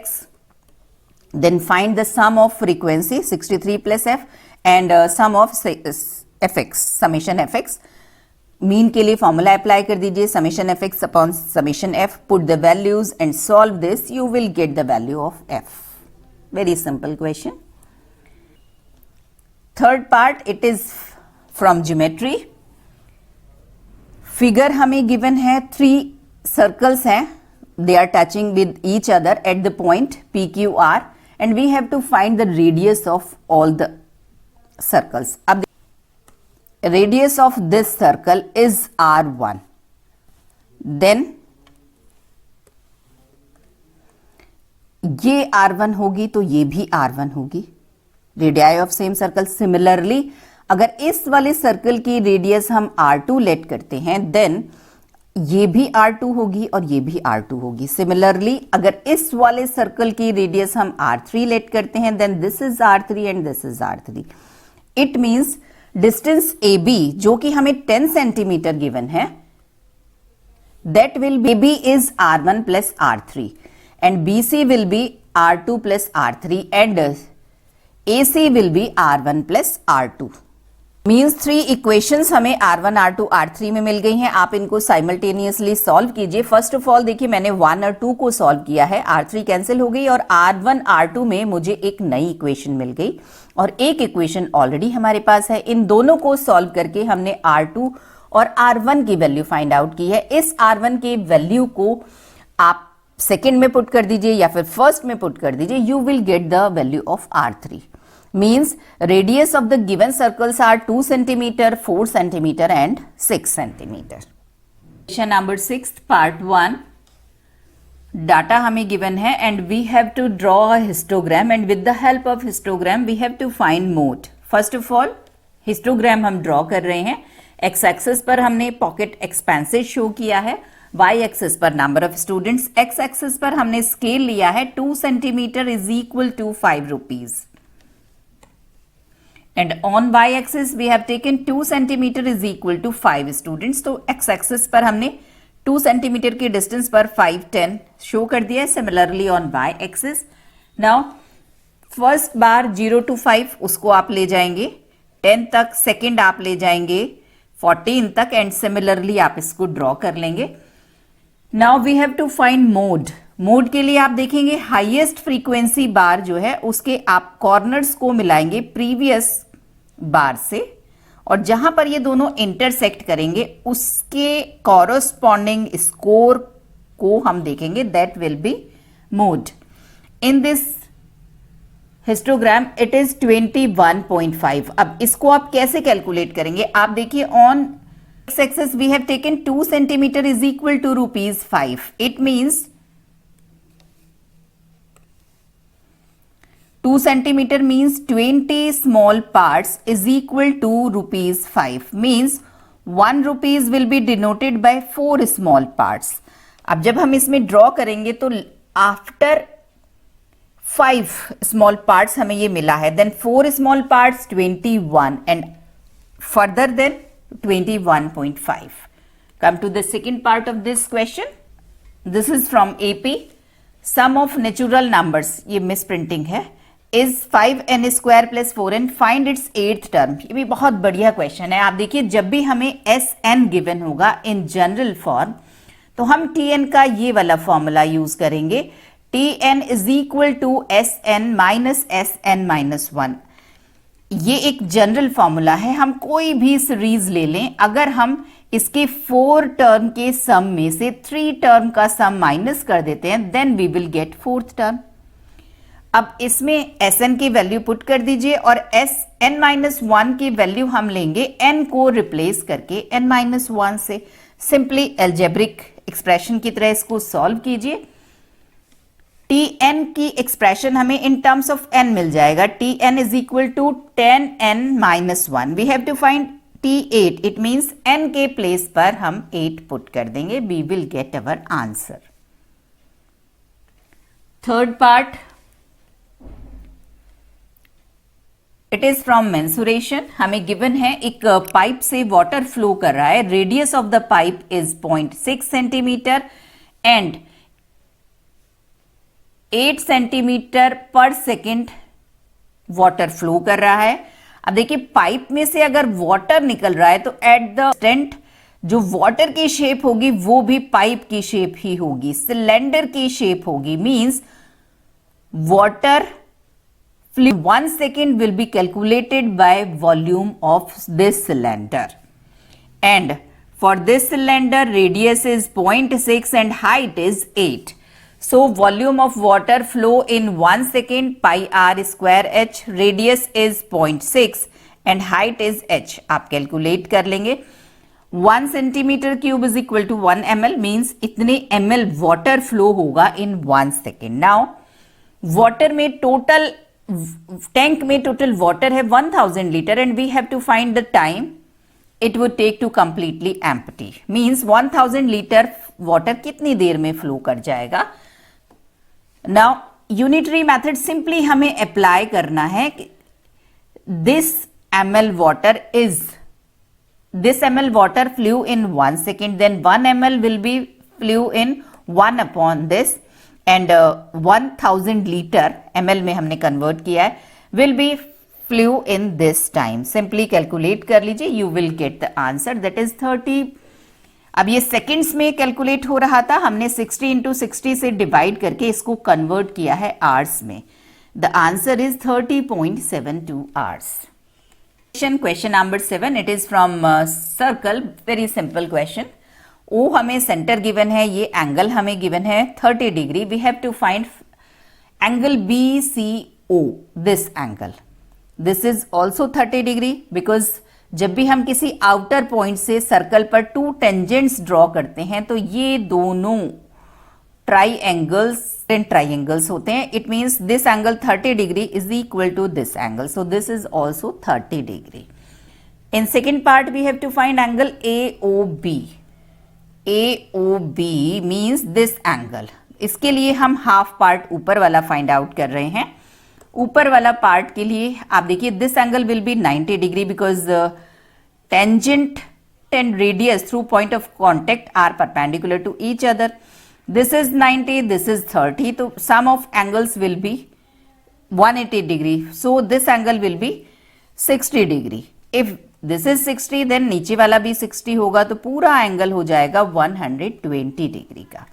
then find the sum of frequency 63 plus f and sum of fx, summation fx। Mean के लिए फॉर्मूला अप्लाई कर दीजिए, summation F X upon summation F, put the values and solve this, you will get the value of F. Very simple question. Third part, it is from geometry. Figure हमें given है 3 circles हैं. They are touching with each other at the point PQR and we have to find the radius of all the circles. अब radius of this circle is R1. Then ये R1 होगी तो ये भी R1 होगी. Radii of same circle. Similarly, अगर इस वाले सर्कल की रेडियस हम R2 लेट करते हैं देन ये भी R2 होगी और ये भी R2 होगी. सिमिलरली अगर इस वाले सर्कल की रेडियस हम R3 लेट करते हैं then this is R3 and this is R3. It means distance AB जो कि हमें 10 सेंटीमीटर गिवन है that will be AB is R1 plus R3 and BC will be R2 plus R3 and AC will be R1 plus R2. Means 3 equations हमें R1, R2, R3 में मिल गई हैं. आप इनको साइमल्टेनियसली सॉल्व कीजिए. फर्स्ट ऑफ ऑल देखिए मैंने 1 और 2 को सॉल्व किया है. R3 कैंसिल हो गई और R1, R2 में मुझे एक नई इक्वेशन मिल गई और एक इक्वेशन ऑलरेडी हमारे पास है. इन दोनों को सॉल्व करके हमने R2 और R1 की वैल्यू फाइंड आउट की है. इस R1 के वैल्यू को आप सेकेंड में पुट कर दीजिए या फिर फर्स्ट में पुट कर दीजिए. You will get the value of R3. Means radius of the given circles are 2 centimeter, 4 centimeter and 6 centimeter. Question number 6 part 1. Data हमें given है and we have to draw a histogram and with the help of histogram we have to find mode. First of all histogram हम draw कर रहे हैं. X axis पर हमने pocket expanses show किया है. Y axis पर number of students. X axis पर हमने scale लिया है 2 centimeter is equal to 5 rupees. And on y-axis we have taken 2 centimeter is equal to 5 students. तो x-axis पर हमने 2 centimeter के distance पर 5, 10 show कर दिया है. Similarly on y-axis. Now first bar 0 to 5 उसको आप ले जाएंगे 10 तक, second आप ले जाएंगे 14 तक and similarly आप इसको draw कर लेंगे. Now we have to find mode. Mode के लिए आप देखेंगे हाईएस्ट फ्रीक्वेंसी बार जो है उसके आप कॉर्नर्स को मिलाएंगे प्रीवियस बार से और जहां पर ये दोनों इंटरसेक्ट करेंगे उसके कॉरस्पॉन्डिंग स्कोर को हम देखेंगे that will be mode. In this histogram it is 21.5. अब इसको आप कैसे कैलकुलेट करेंगे? आप देखिए on X axis we have taken 2 centimetre is equal to ₹5. It means 2 centimeter means 20 small parts is equal to ₹5. Means 1 rupees will be denoted by 4 small parts. अब जब हम इसमें ड्रॉ करेंगे तो आफ्टर 5 small parts हमें ये मिला है. Then 4 small parts 21 and further then 21.5. Come to the second part of this question. This is from AP. Sum of natural numbers. ये misprinting है. Is 5n square plus 4n. Find its 8th term. ये भी बहुत बढ़िया क्वेश्चन है. आप देखिए जब भी हमें Sn गिवन होगा इन जनरल फॉर्म तो हम Tn का ये वाला फॉर्मूला यूज करेंगे. Tn is equal to Sn minus Sn minus 1. ये एक जनरल फॉर्मूला है. हम कोई भी सीरीज ले लें अगर हम इसके 4 टर्म के सम में से 3 टर्म का सम माइनस कर देते हैं then we will get 4th term. अब इसमें Sn की वैल्यू पुट कर दीजिए और Sn-1 की वैल्यू हम लेंगे n को रिप्लेस करके n-1 से. सिंपली एल्जेब्रिक एक्सप्रेशन की तरह इसको सॉल्व कीजिए. Tn की एक्सप्रेशन हमें इन टर्म्स ऑफ n मिल जाएगा. Tn इज इक्वल टू 10n-1. We have to find T8. It means n के प्लेस पर हम 8 पुट कर देंगे. We will get our answer. Third part it is from mensuration. हमें गिवन है एक पाइप से वाटर फ्लो कर रहा है. Radius of the pipe is 0.6 centimetre and 8 centimetre per second water flow कर रहा है. अब देखिए पाइप में से अगर वाटर निकल रहा है तो एट द स्टेंट जो वाटर की शेप होगी वो भी पाइप की शेप ही होगी, सिलेंडर की शेप होगी. Means water fluid 1 second will be calculated by volume of this cylinder, and for this cylinder radius is 0.6 and height is 8. So volume of water flow in 1 second pi r square h, radius is 0.6 and height is h. आप कैलकुलेट कर लेंगे. 1 centimetre cube is equal to 1 ml means इतने ml वाटर फ्लो होगा इन 1 सेकेंड. नाउ वाटर में टोटल टैंक में टोटल वाटर है 1000 litre and we have to find the time it would take to completely empty. Means 1000 litre water कितनी देर में फ्लो कर जाएगा. नाउ यूनिटरी मेथड सिंपली हमें अप्लाई करना है. This ml water flew in 1 second, then 1 ml will be flew in 1 upon this, and 1000 liter ml में हमने convert किया है will be flew in this time. Simply calculate कर लीजिए, you will get the answer, that is 30. अब ये seconds में calculate हो रहा था, हमने 60 into 60 से divide करके इसको convert किया है hours में. The answer is 30.72 hours. Question number 7, it is from circle, very simple question. O हमें center given है, ये angle हमें given है 30 degree. We have to find angle BCO, this angle. This is also 30 degree because जब भी हम किसी outer point से circle पर two tangents draw करते हैं तो ये दोनों triangles होते हैं. It means this angle 30 degree is equal to this angle. So this is also 30 degree. In second part we have to find angle AOB. AOB means this angle. इसके लिए हम half part ऊपर वाला find out कर रहे हैं. ऊपर वाला part के लिए आप देखिए this angle will be 90 degree because tangent and radius through point of contact are perpendicular to each other. This is 90, this is 30. So sum of angles will be 180 degree. So this angle will be 60 degree. If this is 60 then नीचे वाला भी 60 होगा तो पूरा एंगल हो जाएगा 120 डिग्री का.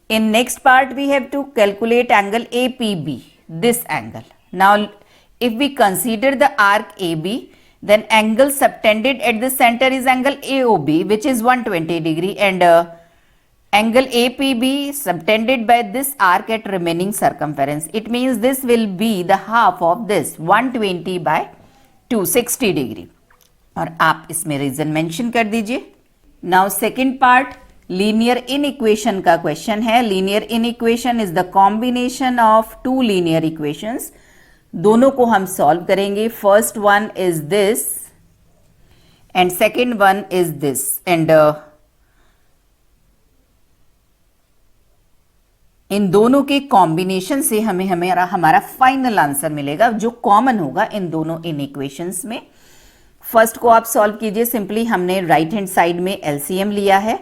In next part we have to calculate angle APB, this angle. Now if we consider the arc AB, then angle subtended at the center is angle AOB, which is 120 degree, and angle APB subtended by this arc at remaining circumference. It means this will be the half of this 120 by 260 degree. और आप इसमें रीजन मेंशन कर दीजिए. Now second part linear inequation का क्वेश्चन है. Linear inequation is the combination of two linear equations. दोनों को हम सॉल्व करेंगे. First one is this and second one is this, and इन दोनों के कॉम्बिनेशन से हमें हमारा फाइनल आंसर मिलेगा जो कॉमन होगा इन दोनों इनइक्वेशंस में. फर्स्ट को आप सॉल्व कीजिए. सिंपली हमने राइट हैंड साइड में एलसीएम लिया है,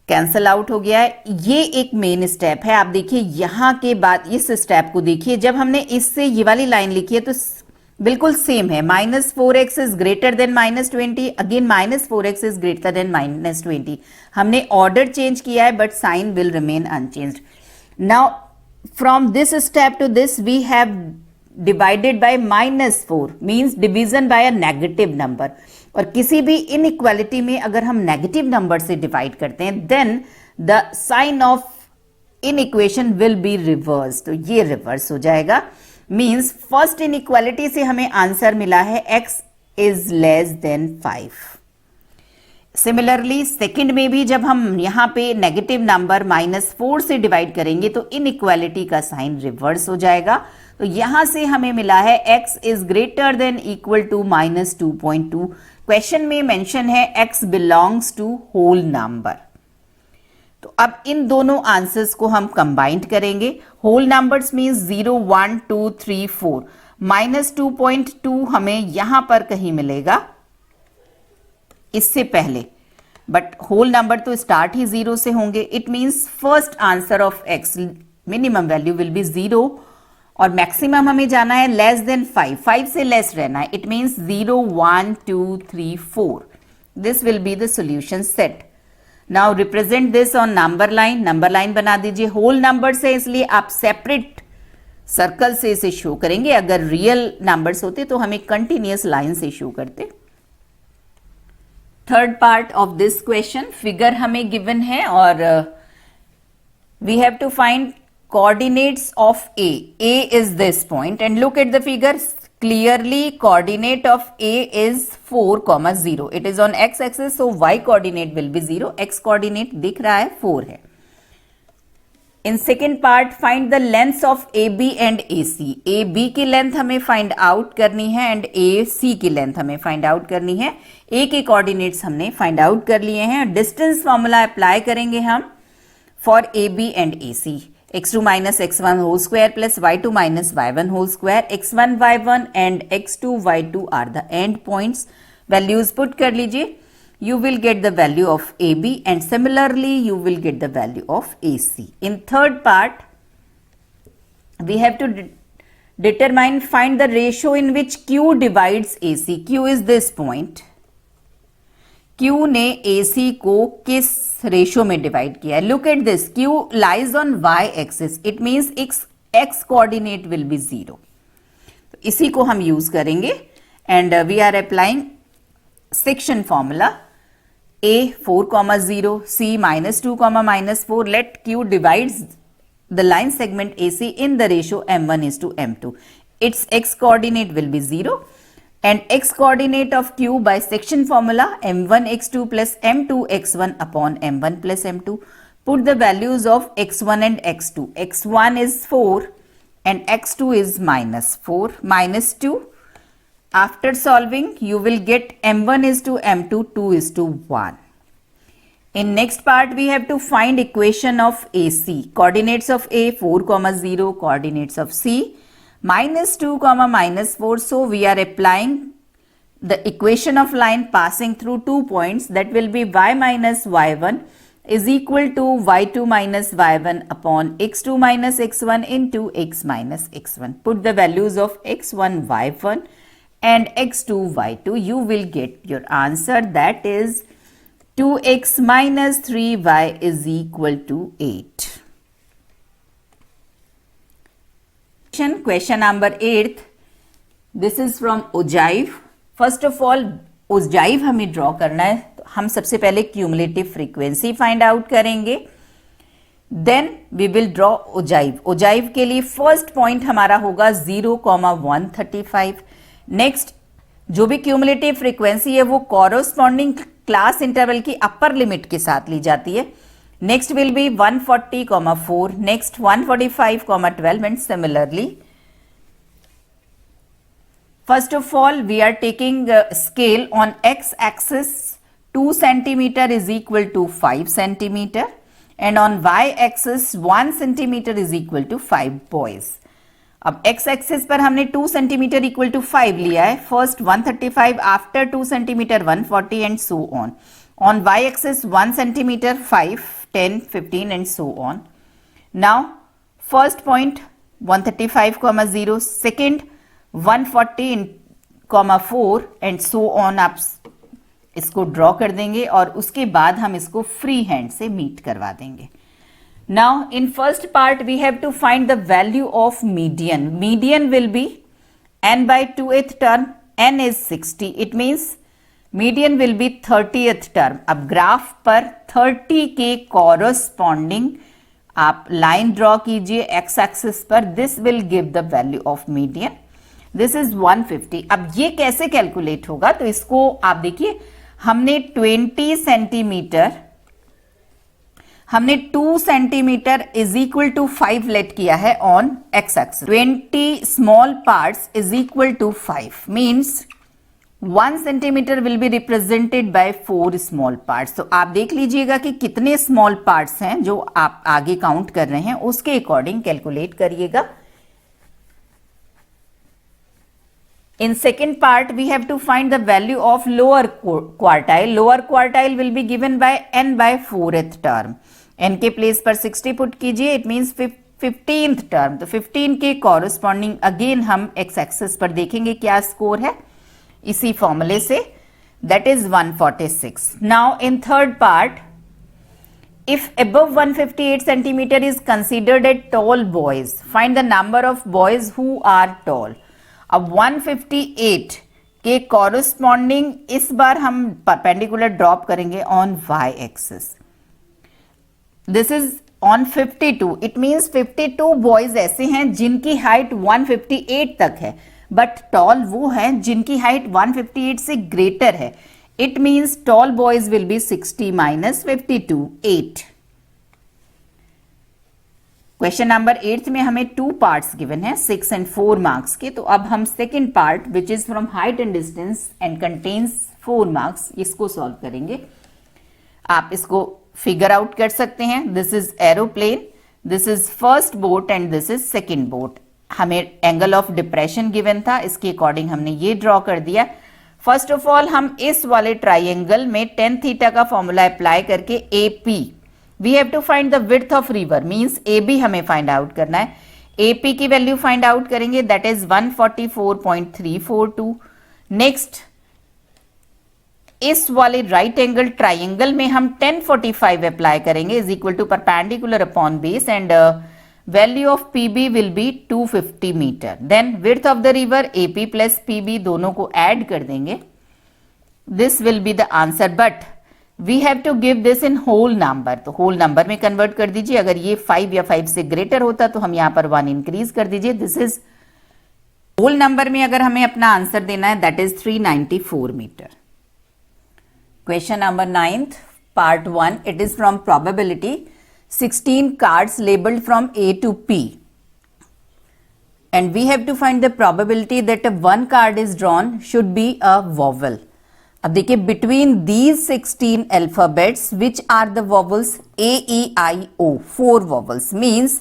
कैंसल आउट हो गया है. ये एक मेन स्टेप है. आप देखिए यहां के बाद इस स्टेप को देखिए. जब हमने इससे ये वाली लाइन लिखी है तो बिल्कुल सेम है. -4x is greater than -20, again -4x is greater than -20. हमने ऑर्डर चेंज किया है but sign will remain unchanged. Now from this step to this we have divided by -4 means division by a negative number. और किसी भी इनइक्वालिटी में अगर हम नेगेटिव नंबर से डिवाइड करते हैं then the sign of inequation will be reverse. तो ये रिवर्स हो जाएगा. मींस फर्स्ट इनइक्वालिटी से हमें आंसर मिला है x is less than 5. Similarly second में भी जब हम यहां पे नेगेटिव नंबर -4 से डिवाइड करेंगे तो इनइक्वालिटी का साइन रिवर्स हो जाएगा. तो यहां से हमें मिला है x is greater than equal to -2.2. Question में मेंशन है x belongs to whole number. तो अब इन दोनों आंसर्स को हम कंबाइंड करेंगे. Whole numbers means 0, 1, 2, 3, 4. -2.2 हमें यहां पर कहीं मिलेगा इससे पहले, बट होल नंबर तो स्टार्ट ही 0 से होंगे. It means first answer of x minimum value will be 0 और मैक्सिमम हमें जाना है लेस देन 5. 5 से लेस रहना है. It means 0, 1, 2, 3, 4. This will be the solution set. Now represent this on number line बना दीजिए, होल नंबर्स है इसलिए आप सेपरेट सर्कल से इसे शो करेंगे, अगर रियल नंबर्स होते तो हमें कंटिन्यूअस लाइन से शो करते। Third part of this question, figure हमें गिवन है और we have to find coordinates of A. A is this point and look at the figure. Clearly coordinate of A is 4, 0. It is on x axis, so y coordinate will be 0. X coordinate दिख रहा है 4 है. In second part, find the lengths of AB and AC. AB की लेंथ हमें फाइंड आउट करनी है एंड AC की लेंथ हमें फाइंड आउट करनी है. A के कोऑर्डिनेट्स हमने फाइंड आउट कर लिए हैं. डिस्टेंस फॉर्मूला अप्लाई करेंगे हम for AB and AC. x2 minus x1 whole square plus y2 minus y1 whole square. x1 y1 and x2 y2 are the end points. Values put कर लीजिए. You will get the value of AB and similarly you will get the value of AC. In third part, we have to determine, find the ratio in which Q divides AC. Q is this point. Q ने AC को किस रेशियो में डिवाइड किया है? Look at this, Q lies on y axis, it means x coordinate will be 0. तो इसी को हम यूज करेंगे and we are applying section formula. A 4, 0, C -2, -4. Let Q divides the line segment AC in the ratio m1:m2. Its x coordinate will be 0. And x coordinate of Q by section formula m1 x2 plus m2 x1 upon m1 plus m2. Put the values of x1 and x2. x1 is 4 and x2 is -4, -2. After solving, you will get m1:m2, 2:1. In next part, we have to find equation of AC. Coordinates of A 4, 0, coordinates of C -2, -4. So we are applying the equation of line passing through 2 points, that will be y minus y1 is equal to y2 minus y1 upon x2 minus x1 into x minus x1. Put the values of x1 y1 and x2 y2. You will get your answer, that is 2x minus 3y is equal to 8. Question number 8. This is from ogive. First of all, ogive हमें ड्रॉ करना है. तो हम सबसे पहले क्यूमुलेटिव फ्रीक्वेंसी फाइंड आउट करेंगे, then we will draw ogive. ogive के लिए फर्स्ट पॉइंट हमारा होगा 0,135. नेक्स्ट जो भी क्यूमुलेटिव फ्रीक्वेंसी है वो कॉरोस्पॉन्डिंग क्लास इंटरवल की अपर लिमिट के साथ ली जाती है. Next will be 140, 4, next 145, 12 and similarly. First of all, we are taking scale on x axis 2 centimeter is equal to 5 centimeter and on y axis 1 centimeter is equal to 5 boys. अब x axis पर हमने 2 centimeter equal to 5 लिया है. First 135, after 2 centimeter 140 and so on. On y axis 1 centimeter 5, 10, 15 and so on. Now first point 135, 0, second 140, 4 and so on. आप इसको ड्रॉ कर देंगे और उसके बाद हम इसको फ्री हैंड से मीट करवा देंगे. Now in first part we have to find the value of median. Median will be n by 2th term. n is 60. It means median will be 30th term. अब ग्राफ पर 30 के कॉरस्पॉन्डिंग आप लाइन ड्रॉ कीजिए एक्स एक्सिस पर. This will give the value of median. This is 150. अब ये कैसे कैलकुलेट होगा? तो इसको आप देखिए, हमने 20 सेंटीमीटर, हमने 2 centimetre is equal to 5 let किया है on X axis. 20 small parts is equal to 5 means 1 centimetre will be represented by 4 small parts. तो आप देख लीजिएगा कि कितने स्मॉल पार्ट्स हैं जो आप आगे काउंट कर रहे हैं, उसके अकॉर्डिंग कैलकुलेट करिएगा. In second part we have to find the value of lower quartile. Lower quartile will be given by n by 4th term. n के प्लेस पर 60 पुट कीजिए, इट मीन्स 15th टर्म. तो 15 के कॉरस्पॉन्डिंग अगेन हम एक्स एक्सिस पर देखेंगे क्या स्कोर है इसी फॉर्मूले से, that is 146. Now in third part If above 158 centimeter is considered a tall boys, find the number of boys who are tall. अब 158 के corresponding इस बार हम perpendicular drop करेंगे on y axis. This is on 52. It means 52 boys ऐसे हैं जिनकी हाइट 158 तक है, बट टॉल वो हैं जिनकी हाइट 158 से ग्रेटर है. It means tall boys will be 60 minus 52, 8. Question number 8 में हमें 2 पार्ट्स गिवन है 6 and 4 मार्क्स के. तो अब हम second part which is from height and distance and contains 4 marks इसको सॉल्व करेंगे. आप इसको फिगर आउट कर सकते हैं. This is aeroplane, this is first boat and this is second boat. हमें एंगल ऑफ डिप्रेशन गिवन था, इसके अकॉर्डिंग हमने ये ड्रॉ कर दिया. फर्स्ट ऑफ ऑल हम इस वाले ट्राइंगल में tan थीटा का फॉर्मूला अप्लाई करके AP, we have to find the width of river, means AB हमें फाइंड आउट करना है. AP की वैल्यू फाइंड आउट करेंगे, दैट इज 144.342. नेक्स्ट इस वाले राइट एंगल ट्राइंगल में हम tan 45 अप्लाई करेंगे is equal to perpendicular upon base and value of PB will be 250 meter. Then width of the river AP plus PB दोनों को add कर देंगे. This will be the answer, but we have to give this in whole number. तो whole number में convert कर दीजिए. अगर ये 5 या 5 से greater होता तो हम यहाँ पर 1 increase कर दीजिए. This is whole number में अगर हमें अपना आंसर देना है, that is 394 meter. Question number 9th, part 1. It is from probability. 16 cards labeled from A to P, and we have to find the probability that a one card is drawn should be a vowel. अब देखिए, between these 16 alphabets, which are the vowels? A, E, I, O, 4 vowels. Means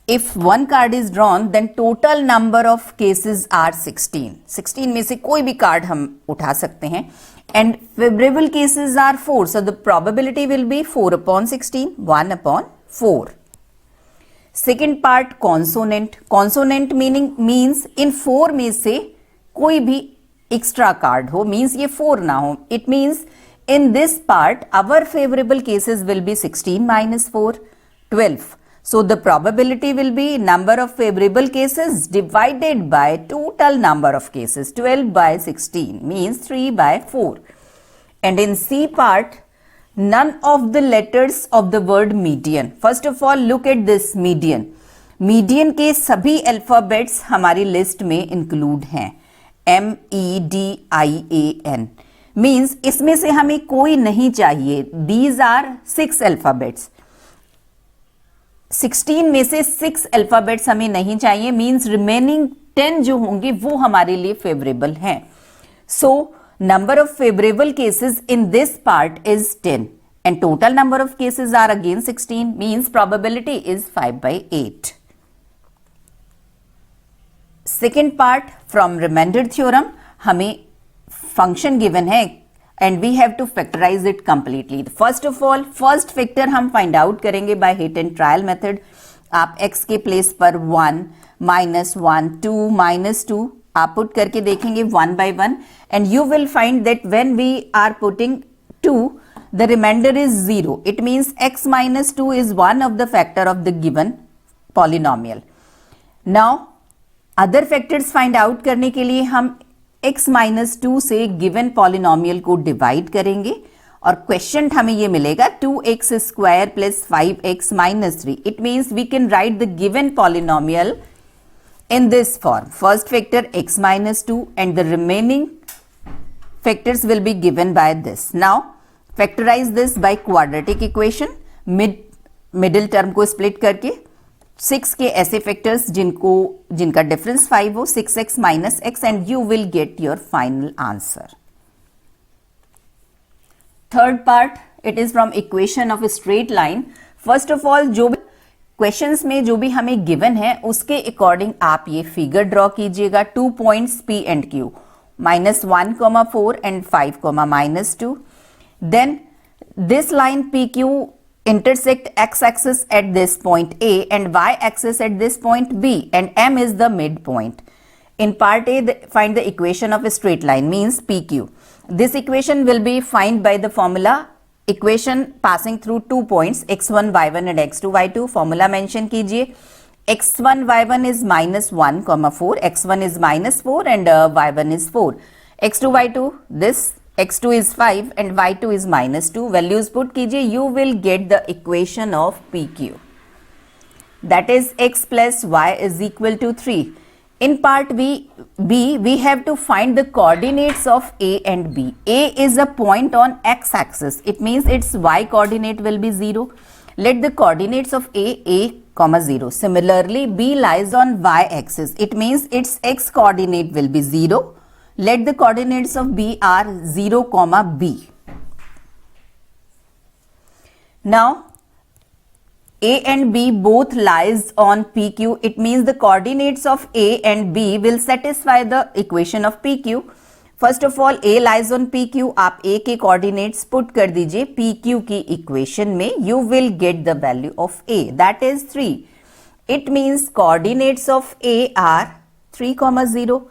if one card is drawn, then total number of cases are 16. 16 में से कोई भी कार्ड हम उठा सकते हैं. And favorable cases are 4. So the probability will be 4 upon 16, 1 upon 4. Second part, consonant. Consonant means in 4 में से कोई भी extra card हो, means ये 4 ना हो. It means in this part our favorable cases will be 16 minus 4, 12. So the probability will be number of favorable cases divided by total number of cases. 12 by 16 means 3 by 4. And in C part, none of the letters of the word median. First of all, look at this median. Median के सभी alphabets हमारी list में include हैं. MEDIAN. Means इसमें से हमें कोई नहीं चाहिए. These are 6 alphabets. 16 में से 6 अल्फाबेट्स हमें नहीं चाहिए, मींस रिमेनिंग 10 जो होंगे वो हमारे लिए फेवरेबल हैं. So number of favourable cases in this part is 10 and total number of cases are again 16, means probability is 5/8. Second part from remainder theorem, हमें फंक्शन गिवन है and we have to factorize it completely. First of all, first factor हम find out करेंगे by hit and trial method. आप x के प्लेस पर 1, -1, 2, -2 आप पुट करके देखेंगे 1 by 1 and you will find that when we are putting 2, the remainder is 0. It means x minus 2 is one of the factor of the given polynomial. Now, other factors find out करने के लिए हम x माइनस 2 से गिवन पॉलिनोमियल को डिवाइड करेंगे और क्वेश्चन हमें ये मिलेगा 2x square plus 5x minus 3. It means we can write the given polynomial in this form. First factor x minus 2 and the remaining factors will be given by this. Now factorise this by quadratic equation. Middle term को स्प्लिट करके 6 के ऐसे फैक्टर्स जिनका डिफरेंस 5 हो, 6x minus x and you will get your final answer. Third part, it is from equation of straight line. First of all, जो भी क्वेश्चंस में जो भी हमें गिवन है उसके अकॉर्डिंग आप ये फिगर ड्रॉ कीजिएगा. 2 points P and Q, -1, 4 and 5, -2. Then this line PQ intersect x-axis at this point A and y-axis at this point B and M is the midpoint. In part A, find the equation of a straight line, means PQ. This equation will be found by the formula equation passing through 2 points x1 y1 and x2 y2. Formula mention कीजिए. x1 y1 is -1, 4, x1 is -4 and y1 is 4. x2 y2, this x2 is 5 and y2 is -2. Values put कीजिए. You will get the equation of PQ. That is x plus y is equal to 3. In part B, we have to find the coordinates of A and B. A is a point on x-axis. It means its y coordinate will be 0. Let the coordinates of A, comma 0. Similarly, B lies on y-axis. It means its x coordinate will be 0. Let the coordinates of B are 0, comma B. Now, A and B both lies on PQ. It means the coordinates of A and B will satisfy the equation of PQ. First of all, A lies on PQ. आप A के coordinates put कर दीजिए PQ की equation में. You will get the value of A. That is 3. It means coordinates of A are 3, 0.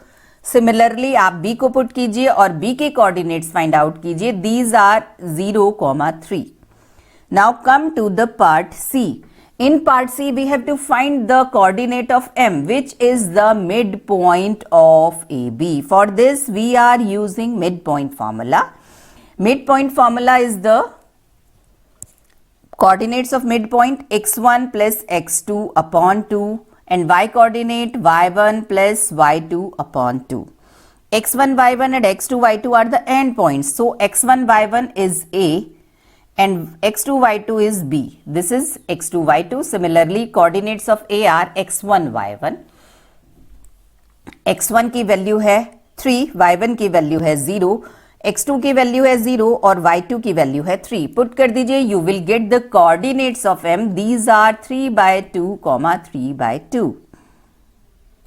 Similarly, आप B को put कीजिए और B के coordinates find out कीजिए. These are 0, 3. Now come to the part C. In part C, we have to find the coordinate of M, which is the midpoint of AB. For this, we are using midpoint formula. Midpoint formula is the coordinates of midpoint x1 plus x2 upon 2 and y coordinate y1 plus y2 upon 2. x1 y1 and x2 y2 are the end points. So x1 y1 is A and x2 y2 is B. This is x2 y2. Similarly, coordinates of A are x1 y1. x1 की वैल्यू है 3, y1 की वैल्यू है 0, x2 की वैल्यू है 0 और y2 की वैल्यू है 3. पुट कर दीजिए. You will get the coordinates of M. These are 3/2, 3/2.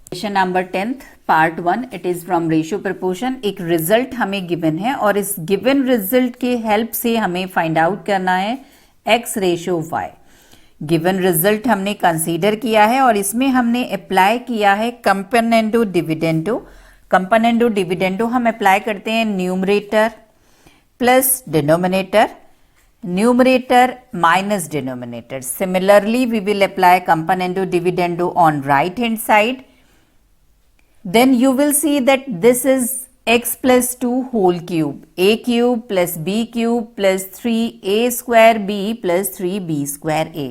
Question number 10th part 1. It is from ratio proportion. एक रिजल्ट हमें गिवन है और इस गिवन रिजल्ट के हेल्प से हमें फाइंड आउट करना है x ratio y. Given result हमने कंसीडर किया है और इसमें हमने अप्लाई किया है कंपोनेंडो डिविडेंडो. कंपोनेंडो डिविडेंडो हम अप्लाई करते हैं numerator plus denominator, numerator minus denominator. Similarly, we will apply componendo dividendo on right hand side. Then you will see that this is x plus 2 whole cube, a cube plus b cube plus 3a square b plus 3b square a.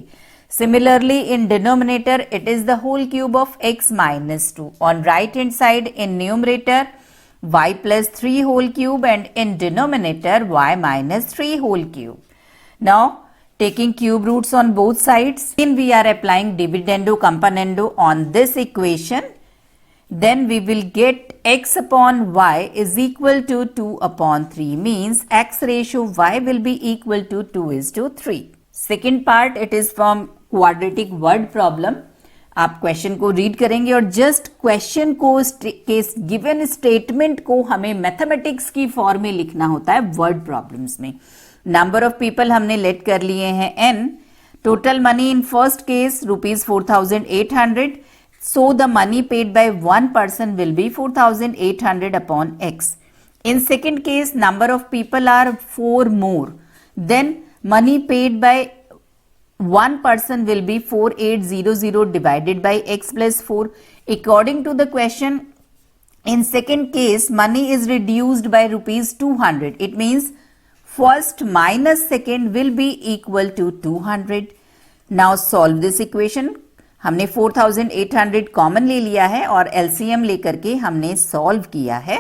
Similarly, in denominator, it is the whole cube of x minus 2. On right hand side, in numerator, y plus 3 whole cube and in denominator, y minus 3 whole cube. Now, taking cube roots on both sides, then we are applying dividendo componendo on this equation. Then we will get x upon y is equal to 2 upon 3, means x ratio y will be equal to 2:3. Second part, it is from quadratic word problem. आप क्वेश्चन को रीड करेंगे और जस्ट क्वेश्चन को के गिवन स्टेटमेंट को हमें मैथमेटिक्स की फॉर्म में लिखना होता है वर्ड प्रॉब्लम्स में. नंबर ऑफ पीपल हमने लेट कर लिए हैं n. Total money in first case ₹4,800. So the money paid by one person will be 4,800 upon x. In second case, number of people are 4 more. Then money paid by one person will be 4,800 divided by x plus 4. According to the question, in second case, money is reduced by ₹200. It means first minus second will be equal to 200. Now solve this equation. हमने 4,800 कॉमन ले लिया है और एलसीएम लेकर के हमने सॉल्व किया है.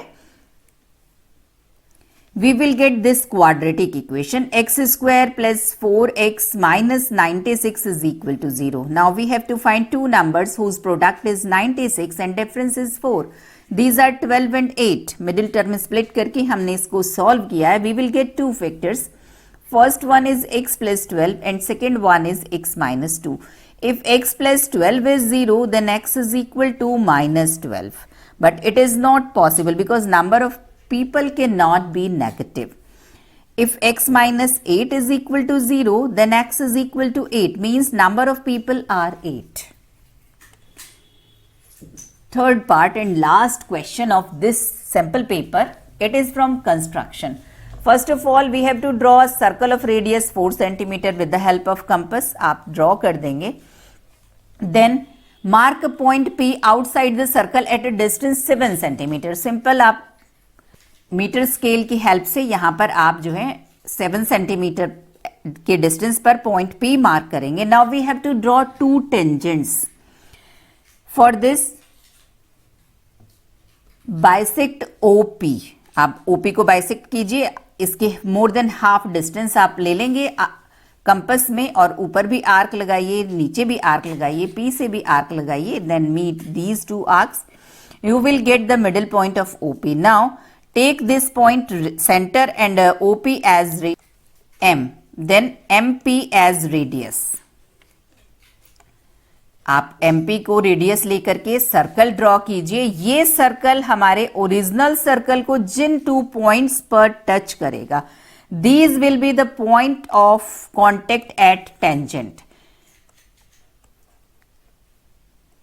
We will get this quadratic equation x square plus 4x minus 96 is equal to 0. Now we have to find two numbers whose product is 96 and difference is 4. These are 12 and 8. Middle term split करके हमने इसको solve किया है. We will get two factors. First one is x plus 12 and second one is x minus 2. If x plus 12 is 0, then x is equal to minus 12. But it is not possible because number of people cannot be negative. If x minus 8 is equal to 0, then x is equal to 8, means number of people are 8. Third part and last question of this sample paper, it is from construction. First of all we have to draw a circle of radius 4 centimetre with the help of compass. आप ड्रॉ कर देंगे. Then mark point P outside the circle at a distance 7 centimetre. Simple, आप मीटर स्केल की हेल्प से यहां पर आप जो है 7 सेंटीमीटर के डिस्टेंस पर पॉइंट P मार्क करेंगे. Now we have to draw 2 tangents. For this bisect OP. आप OP को बाइसेक्ट कीजिए. इसके मोर देन हाफ डिस्टेंस आप ले लेंगे कंपास में और ऊपर भी आर्क लगाइए, नीचे भी आर्क लगाइए, P से भी आर्क लगाइए. Then meet these 2 arcs. You will get the middle point of OP. Now take this point center and OP as M. Then MP as radius. आप MP को रेडियस लेकर के सर्कल ड्रॉ कीजिए. ये सर्कल हमारे ओरिजिनल सर्कल को जिन 2 पॉइंट्स पर टच करेगा, these will be the point of contact at tangent.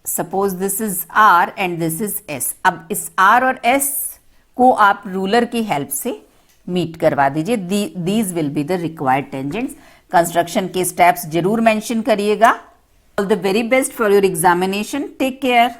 Suppose this is R and this is S. अब इस R और S को आप रूलर की हेल्प से मीट करवा दीजिए. These will be the required tangents. Construction के स्टेप्स जरूर मेंशन करिएगा. All the very best for your examination. Take care.